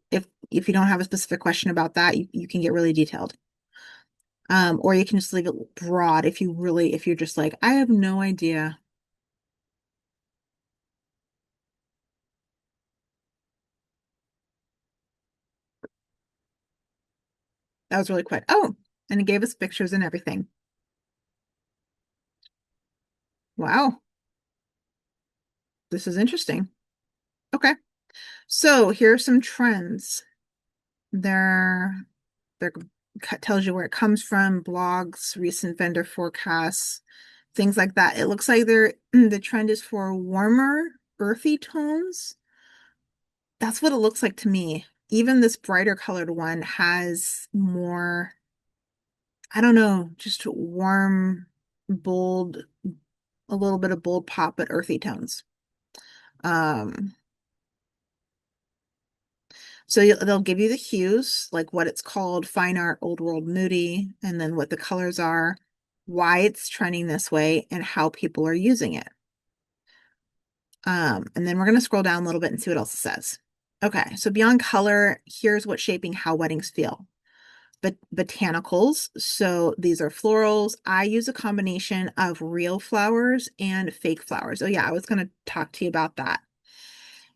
if you don't have a specific question about that, you can get really detailed. Or you can just leave it broad if you're just like, I have no idea. That was really quick. Oh, and it gave us pictures and everything. Wow, this is interesting. Okay. So here are some trends. There, there tells you where it comes from, blogs, recent vendor forecasts, things like that. It looks like the trend is for warmer, earthy tones. That's what it looks like to me. Even this brighter colored one has more, I don't know, just warm, bold, a little bit of bold pop, but earthy tones. Um, So they'll give you the hues, like what it's called, fine art, old world, moody, and then what the colors are, why it's trending this way, and how people are using it. And then we're going to scroll down a little bit and see what else it says. Okay, so beyond color, here's what's shaping how weddings feel. But botanicals, so these are florals. I use a combination of real flowers and fake flowers. Oh yeah, I was going to talk to you about that.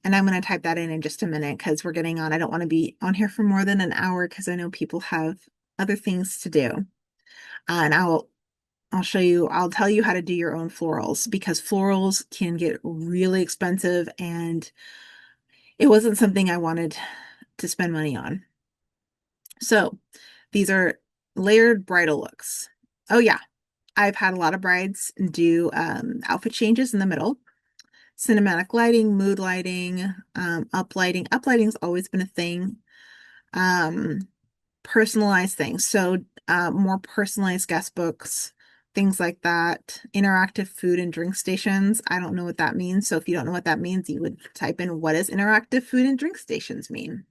And I'm going to type that in just a minute because we're getting on. I don't want to be on here for more than an hour because I know people have other things to do. And I'll show you, I'll tell you how to do your own florals because florals can get really expensive and it wasn't something I wanted to spend money on. So these are layered bridal looks. Oh yeah, I've had a lot of brides do outfit changes in the middle. Cinematic lighting, mood lighting, uplighting. Uplighting's always been a thing. Um, Personalized things. So, more personalized guest books, things like that. Interactive food and drink stations. I don't know what that means. So, if you don't know what that means, you would type in what does interactive food and drink stations mean?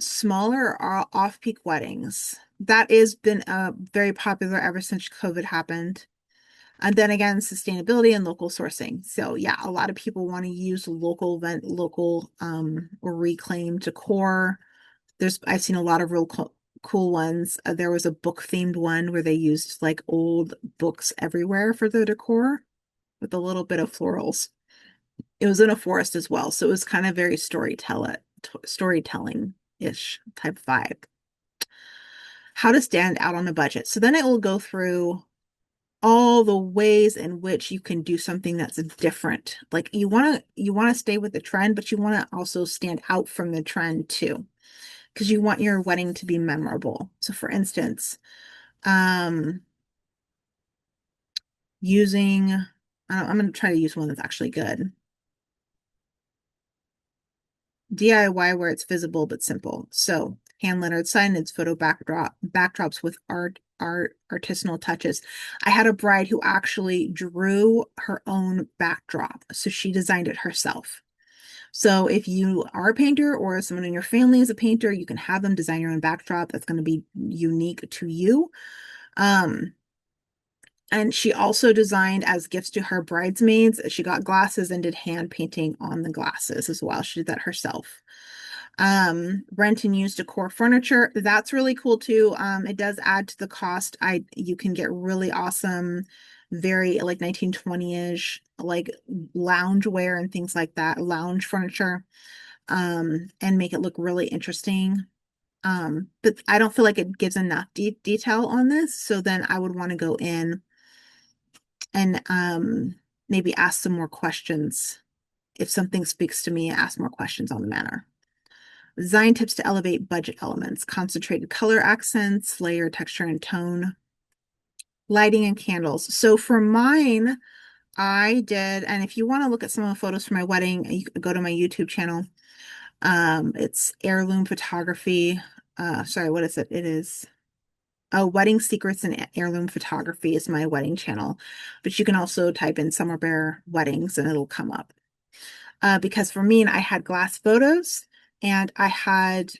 Smaller or off-peak weddings. That has been very popular ever since COVID happened. And then again, sustainability and local sourcing. So yeah, a lot of people want to use local or reclaimed decor. I've seen a lot of real cool ones. There was a book themed one where they used like old books everywhere for the decor with a little bit of florals. It was in a forest as well, so it was kind of very storytelling-ish type vibe. How to stand out on a budget. So then it will go through all the ways in which you can do something that's different. Like you want to stay with the trend, but you want to also stand out from the trend too, because you want your wedding to be memorable. So for instance, um, using I'm going to try to use one that's actually good. DIY where it's visible but simple. So hand lettered signage, backdrops with artisanal touches. I had a bride who actually drew her own backdrop, so she designed it herself. So if you are a painter or someone in your family is a painter, you can have them design your own backdrop that's going to be unique to you. Um, and she also designed as gifts to her bridesmaids. She got glasses and did hand painting on the glasses as well. She did that herself. Rent and use decor furniture. That's really cool too. It does add to the cost. You can get really awesome, very like 1920-ish, like loungewear and things like that, lounge furniture, and make it look really interesting. But I don't feel like it gives enough detail on this. So then I would want to go in and maybe ask some more questions. If something speaks to me, ask more questions on the matter. Design tips to elevate budget elements, concentrated color accents, layer, texture, and tone, lighting and candles. So for mine, I did, and if you want to look at some of the photos for my wedding, you can go to my YouTube channel. It's heirloom photography. Sorry, what is it? It is Wedding Secrets and Heirloom Photography is my wedding channel, but you can also type in Summer Bear Weddings and it'll come up. Because for me, I had glass photos and I had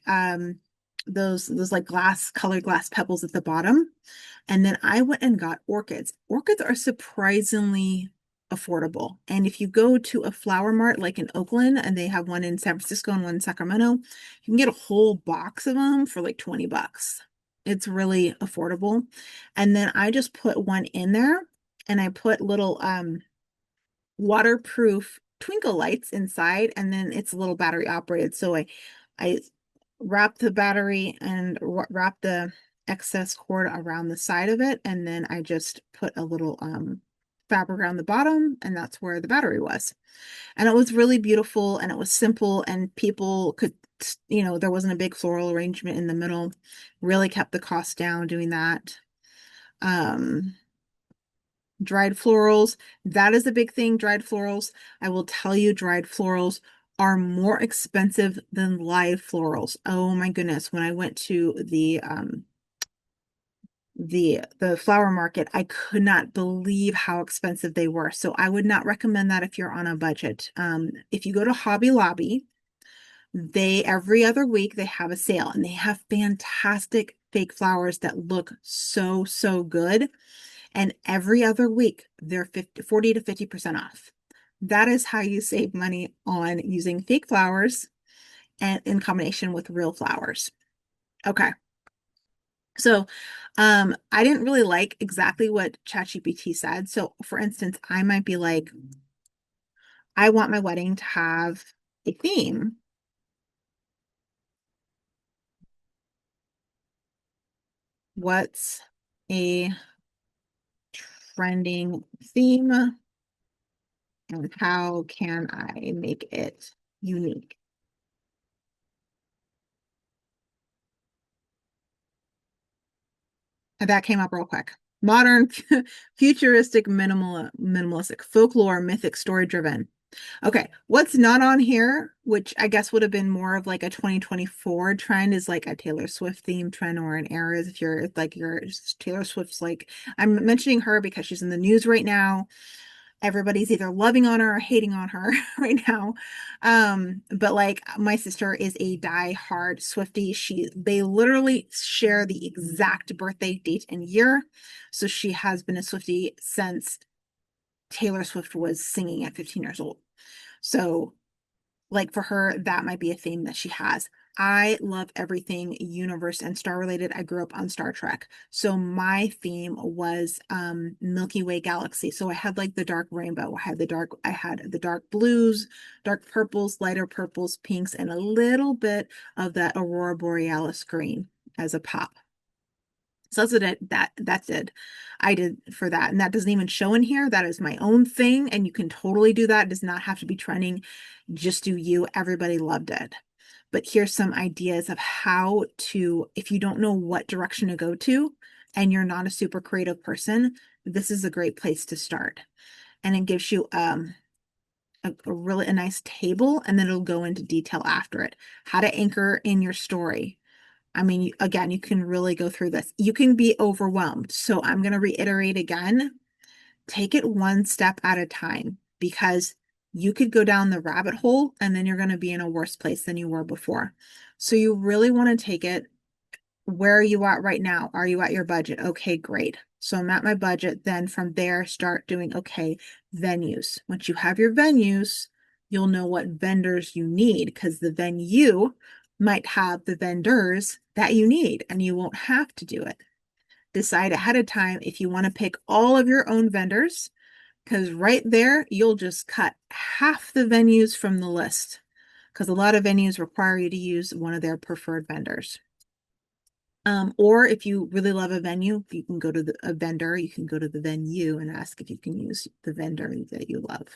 those like colored glass pebbles at the bottom. And then I went and got orchids. Orchids are surprisingly affordable. And if you go to a flower mart like in Oakland, and they have one in San Francisco and one in Sacramento, you can get a whole box of them for like 20 bucks. It's really affordable. And then I just put one in there and I put little waterproof twinkle lights inside, and then it's a little battery operated. So I wrap the battery and wrap the excess cord around the side of it, and then I just put a little fabric around the bottom, and that's where the battery was. And it was really beautiful and it was simple, and people could, there wasn't a big floral arrangement in the middle. Really kept the cost down doing that. Um, Dried florals, that is a big thing. Dried florals, I will tell you, dried florals are more expensive than live florals. Oh my goodness. When I went to the flower market, I could not believe how expensive they were. So I would not recommend that if you're on a budget. If you go to Hobby Lobby, they every other week they have a sale and they have fantastic fake flowers that look so, so good. And every other week, they're 40 to 50% off. That is how you save money on using fake flowers and in combination with real flowers. Okay. So, I didn't really like exactly what ChatGPT said. So, for instance, I might be like, I want my wedding to have a theme. What's a trending theme and how can I make it unique? And that came up real quick. Modern, futuristic, minimalistic, folklore, mythic, story driven. Okay, what's not on here, which I guess would have been more of like a 2024 trend, is like a Taylor Swift theme trend or an eras. If you're like your Taylor Swift's like, I'm mentioning her because she's in the news right now. Everybody's either loving on her or hating on her right now. But like my sister is a die-hard Swiftie. They literally share the exact birthday date and year. So she has been a Swiftie since Taylor Swift was singing at 15 years old. So like for her, that might be a theme that she has. I love everything universe and star related. I grew up on Star Trek. So my theme was Milky Way galaxy. So I had like the dark rainbow. I had the dark blues, dark purples, pinks, and a little bit of that aurora borealis green as a pop. So that's what that did. I did for that. And that doesn't even show in here. That is my own thing. And you can totally do that. It does not have to be trending. Just do you. Everybody loved it. But here's some ideas of how to, if you don't know what direction to go to and you're not a super creative person, this is a great place to start. And it gives you a really a nice table, and then it'll go into detail after it. How to anchor in your story. I mean, again, you can really go through this. You can be overwhelmed. So I'm going to reiterate again, take it one step at a time because you could go down the rabbit hole and then you're going to be in a worse place than you were before. So you really want to take it. Where are you at right now? Are you at your budget? Okay, great. So I'm at my budget. Then from there, start doing, okay, venues. Once you have your venues, you'll know what vendors you need because the venue might have the vendors that you need and you won't have to do it. Decide ahead of time if you want to pick all of your own vendors, because right there, you'll just cut half the venues from the list because a lot of venues require you to use one of their preferred vendors. Or if you really love a venue, you can go to a vendor, you can go to the venue and ask if you can use the vendor that you love.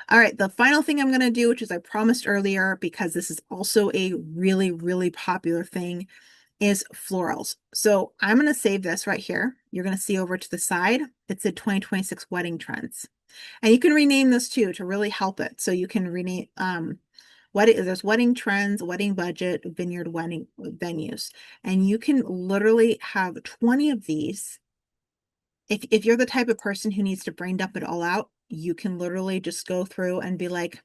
All right, the final thing I'm going to do, which is I promised earlier, because this is also a really, really popular thing, is florals. So I'm going to save this right here. You're going to see over to the side, it said 2026 wedding trends. And you can rename this too to really help it. So you can rename, there's wedding trends, wedding budget, vineyard wedding venues. And you can literally have 20 of these. If you're the type of person who needs to brain dump it all out, you can literally just go through and be like,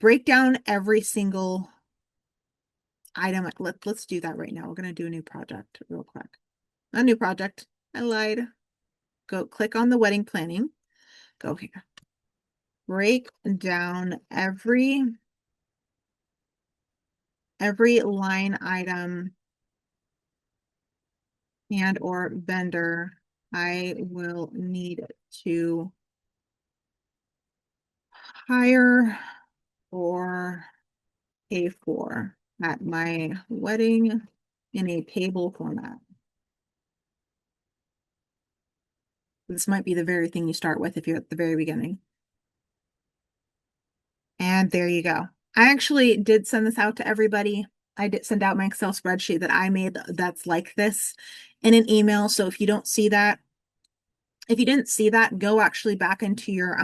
break down every single item. Let's do that right now. We're gonna do a new project real quick. A new project. I lied. Go click on the wedding planning. Go here. Break down every line item and or vendor I will need to hire or pay for at my wedding in a table format. This might be the very thing you start with if you're at the very beginning. And there you go. I actually did send this out to everybody. I did send out my Excel spreadsheet that I made that's like this in an email. So if you don't see that, if you didn't see that, go actually back into your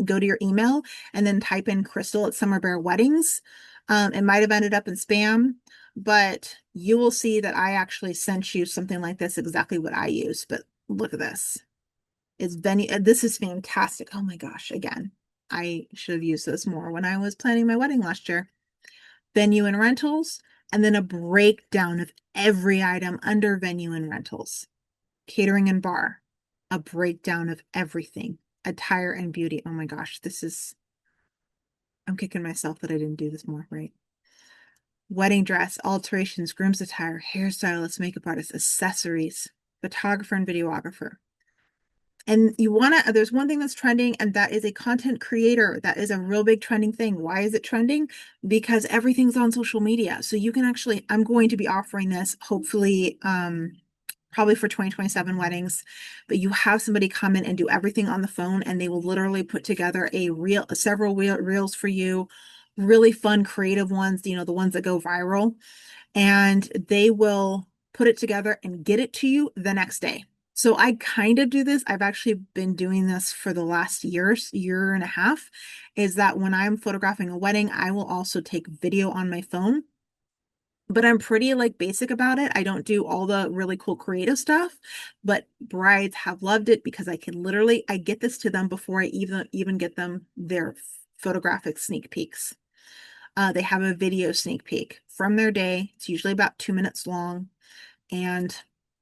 go to your email and then type in Crystal at Summer Bear Weddings. It might have ended up in spam, but you will see that I actually sent you something like this, exactly what I use. But look at this. It's venue. This is fantastic. Oh my gosh, again, I should have used this more when I was planning my wedding last year. Venue and rentals, and then a breakdown of every item under venue and rentals. Catering and bar, a breakdown of everything. Attire and beauty. Oh my gosh, I'm kicking myself that I didn't do this more, right? Wedding dress, alterations, groom's attire, hairstylist, makeup artist, accessories, photographer and videographer. And there's one thing that's trending, and that is a content creator. That is a real big trending thing. Why is it trending? Because everything's on social media. So you can actually, I'm going to be offering this hopefully, probably for 2027 weddings, but you have somebody come in and do everything on the phone, and they will literally put together several reels for you, really fun, creative ones, the ones that go viral, and they will put it together and get it to you the next day. So I kind of do this. I've actually been doing this for the last year and a half, is that when I'm photographing a wedding, I will also take video on my phone. But I'm pretty like basic about it. I don't do all the really cool creative stuff, but brides have loved it because I get this to them before I even get them their photographic sneak peeks. They have a video sneak peek from their day. It's usually about 2 minutes long. And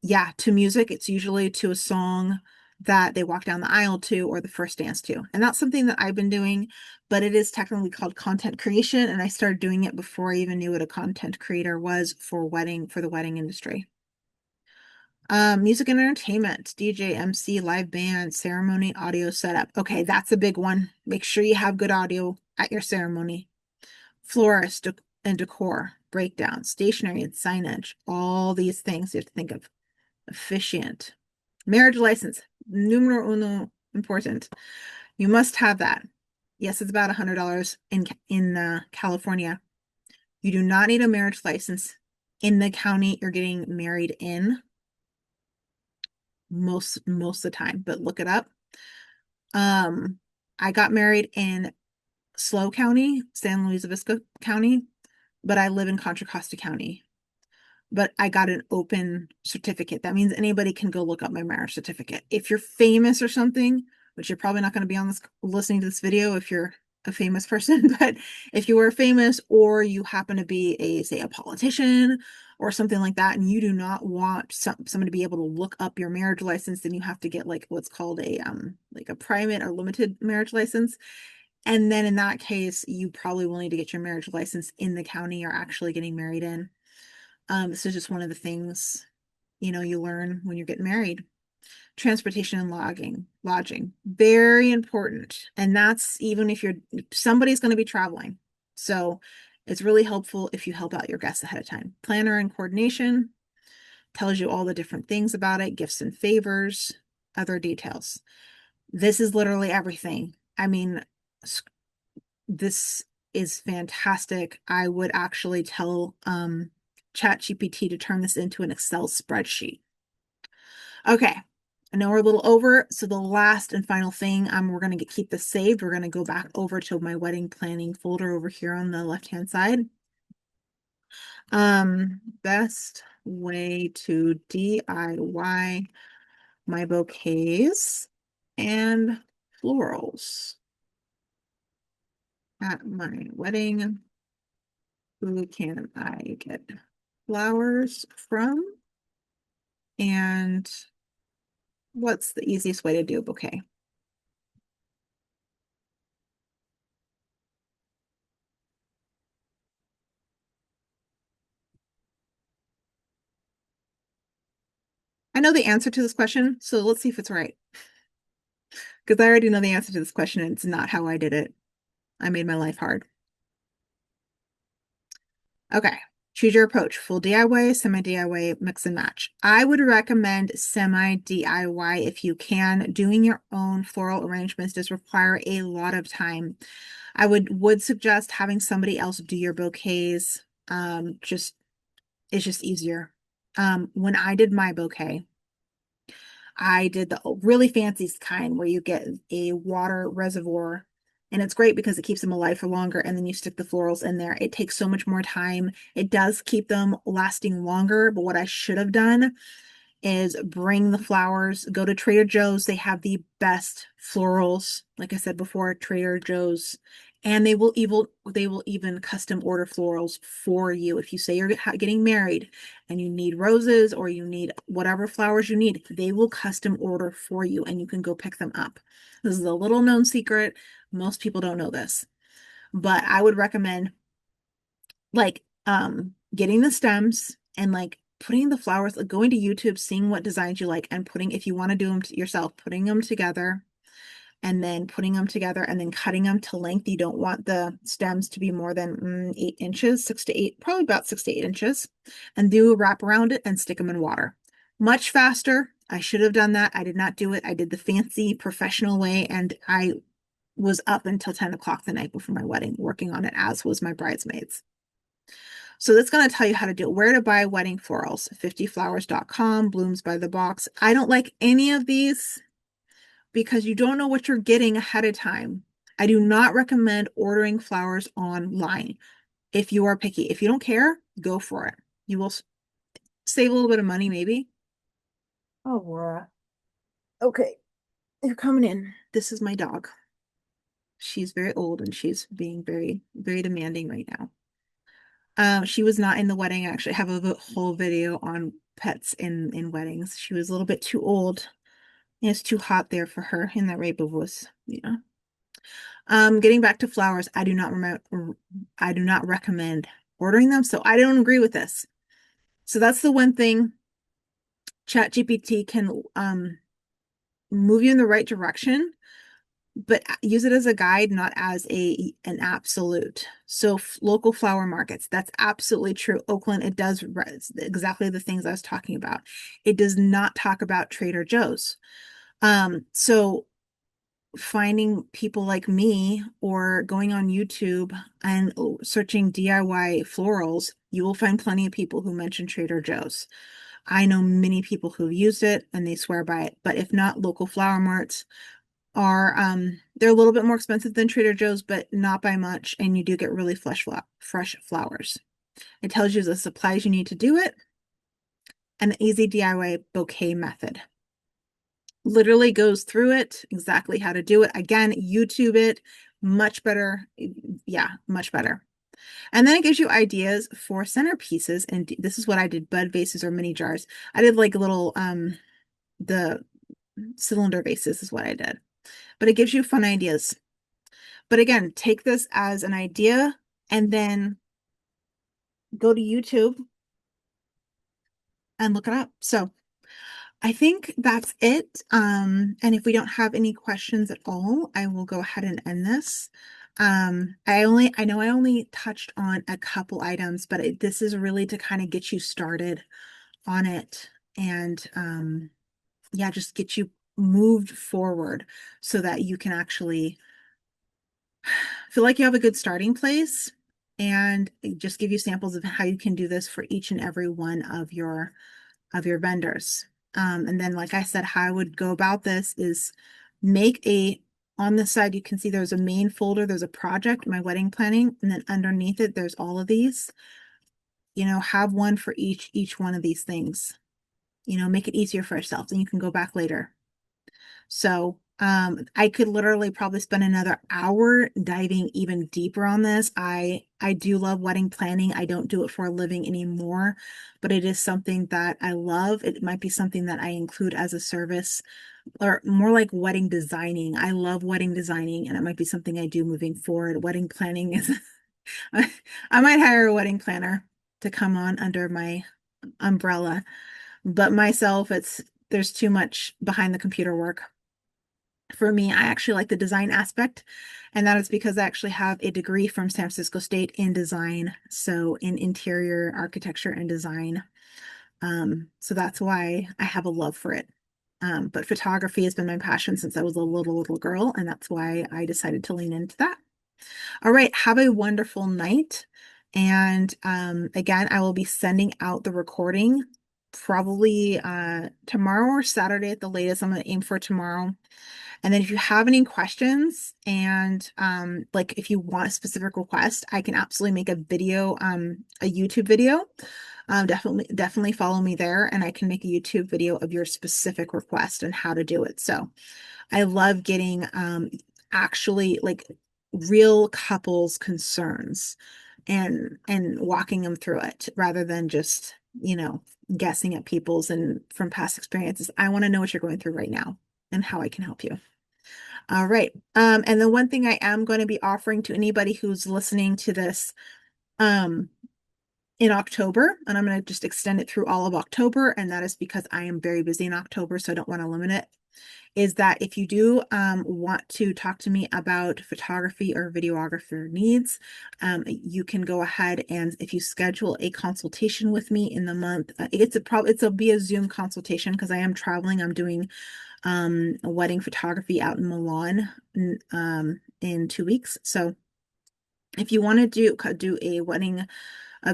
yeah, to music, it's usually to a song that they walk down the aisle to or the first dance to. And that's something that I've been doing, but it is technically called content creation. And I started doing it before I even knew what a content creator was for the wedding industry. Music and entertainment, DJ, MC, live band, ceremony, audio setup. Okay, that's a big one. Make sure you have good audio at your ceremony. Florist and decor, breakdown, stationery and signage, all these things you have to think of. Officiant. Marriage license, numero uno, important. You must have that. Yes, it's about $100 in California. You do not need a marriage license in the county you're getting married in most of the time, but look it up. I got married in SLO County, San Luis Obispo County, but I live in Contra Costa County. But I got an open certificate. That means anybody can go look up my marriage certificate. If you're famous or something, which you're probably not going to be on this listening to this video if you're a famous person, but if you are famous or you happen to be say a politician or something like that, and you do not want someone to be able to look up your marriage license, then you have to get like what's called like a private or limited marriage license. And then in that case, you probably will need to get your marriage license in the county you're actually getting married in. This is just one of the things, you learn when you're getting married. Transportation and lodging, very important. And that's even if somebody's going to be traveling. So it's really helpful if you help out your guests ahead of time. Planner and coordination tells you all the different things about it, gifts and favors, other details. This is literally everything. I mean, this is fantastic. I would actually tell ChatGPT to turn this into an Excel spreadsheet. Okay, I know we're a little over, so the last and final thing, we're gonna keep this saved. We're gonna go back over to my wedding planning folder over here on the left-hand side. Best way to DIY my bouquets and florals at my wedding. Who can I get flowers from? And what's the easiest way to do a bouquet? I know the answer to this question, so let's see if it's right. Because I already know the answer to this question, and it's not how I did it. I made my life hard. Okay. Choose your approach, full DIY, semi-DIY, mix and match. I would recommend semi-DIY if you can. Doing your own floral arrangements does require a lot of time. I would suggest having somebody else do your bouquets. Just it's just easier. When I did my bouquet, I did the really fancy kind where you get a water reservoir, and it's great because it keeps them alive for longer, and then you stick the florals in there. It takes so much more time. It does keep them lasting longer, but what I should have done is bring the flowers, go to Trader Joe's. They have the best florals, like I said before, Trader Joe's. And they will even custom order florals for you. If you say you're getting married and you need roses or you need whatever flowers you need, they will custom order for you and you can go pick them up. This is a little known secret. Most people don't know this, but I would recommend like getting the stems and like putting the flowers, like going to YouTube, seeing what designs you like, and putting, if you want to do them yourself, putting them together and then putting them together and then cutting them to length. You don't want the stems to be more than 8 inches, 6 to 8, probably about 6 to 8 inches, and do a wrap around it and stick them in water. Much faster. I should have done that. I did not do it. I did the fancy professional way, and I was up until 10 o'clock the night before my wedding working on it, as was my bridesmaids. So that's going to tell you how to do it. Where to buy wedding florals, 50flowers.com, blooms by the box. I don't like any of these because you don't know what you're getting ahead of time. I do not recommend ordering flowers online if you are picky. If you don't care, go for it. You will save a little bit of money, maybe. Oh, Laura. Okay, you're coming in. This is my dog. She's very old and she's being very, very demanding right now. She was not in the wedding. I actually have a whole video on pets in weddings. She was a little bit too old. It's too hot there for her in that rape was, yeah. Getting back to flowers, I do not recommend ordering them, so I don't agree with this. So that's the one thing ChatGPT can move you in the right direction, but use it as a guide, not as an absolute. So local flower markets, that's absolutely true. Oakland, it does exactly the things I was talking about. It does not talk about Trader Joe's. So finding people like me or going on YouTube and searching DIY florals, you will find plenty of people who mention Trader Joe's. I know many people who've used it and they swear by it, but if not, local flower marts are they're a little bit more expensive than Trader Joe's, but not by much, and you do get really fresh flowers. It tells you the supplies you need to do it and the easy DIY bouquet method. Literally goes through it, exactly how to do it. Again, YouTube it, much better. Yeah, much better. And then it gives you ideas for centerpieces, and this is what I did, bud vases or mini jars. I did like little the cylinder vases is what I did. But it gives you fun ideas. But again, take this as an idea and then go to YouTube and look it up. So I think that's it. And if we don't have any questions at all, I will go ahead and end this. I know I only touched on a couple items, but this is really to kind of get you started on it and yeah, just get you moved forward so that you can actually feel like you have a good starting place and just give you samples of how you can do this for each and every one of your vendors. And then, like I said, how I would go about this is make on the side, you can see there's a main folder, there's a project, my wedding planning, and then underneath it, there's all of these. Have one for each one of these things. Make it easier for yourself, and you can go back later. So I could literally probably spend another hour diving even deeper on this. I do love wedding planning. I don't do it for a living anymore, but it is something that I love. It might be something that I include as a service, or more like wedding designing. I love wedding designing, and it might be something I do moving forward. Wedding planning is, I might hire a wedding planner to come on under my umbrella, but myself, there's too much behind the computer work. For me, I actually like the design aspect, and that is because I actually have a degree from San Francisco State in design, so in interior architecture and design. So that's why I have a love for it. But photography has been my passion since I was a little girl, and that's why I decided to lean into that. All right, have a wonderful night. And again, I will be sending out the recording probably tomorrow or Saturday at the latest. I'm going to aim for tomorrow. And then if you have any questions, and like if you want a specific request, I can absolutely make a video, a YouTube video. Definitely follow me there, and I can make a YouTube video of your specific request and how to do it. So I love getting actually like real couples concerns and walking them through it rather than just, guessing at people's and from past experiences. I want to know what you're going through right now and how I can help you. All right. And the one thing I am going to be offering to anybody who's listening to this um in October, and I'm going to just extend it through all of October, and that is because I am very busy in October, so I don't want to limit it, is that if you do want to talk to me about photography or videographer needs, you can go ahead, and if you schedule a consultation with me in the month, it'll be a Zoom consultation because I am traveling. I'm doing a wedding photography out in Milan in 2 weeks. So if you want to do a wedding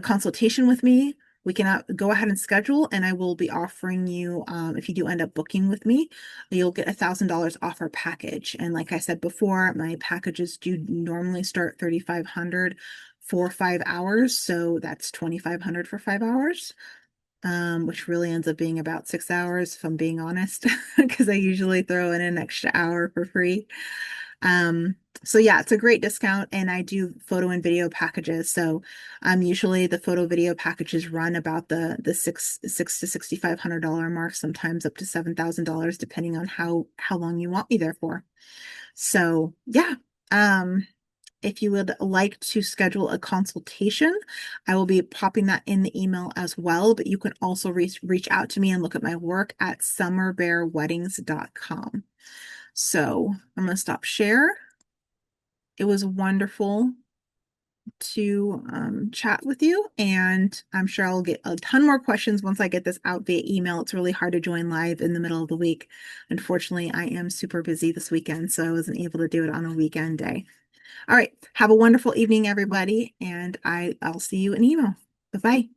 consultation with me, we can go ahead and schedule, and I will be offering you, if you do end up booking with me, you'll get $1,000 off our package. And like I said before, my packages do normally start 3,500 for 5 hours. So that's 2,500 for 5 hours, which really ends up being about 6 hours, if I'm being honest, because I usually throw in an extra hour for free. So yeah, it's a great discount, and I do photo and video packages. So usually the photo video packages run about the six to $6,500 mark, sometimes up to $7,000, depending on how long you want me there for. So yeah. If you would like to schedule a consultation, I will be popping that in the email as well, but you can also reach out to me and look at my work at summerbearweddings.com. So I'm going to stop share. It was wonderful to chat with you, and I'm sure I'll get a ton more questions once I get this out via email. It's really hard to join live in the middle of the week. Unfortunately, I am super busy this weekend, so I wasn't able to do it on a weekend day. All right. Have a wonderful evening, everybody, and I'll see you in email. Bye-bye.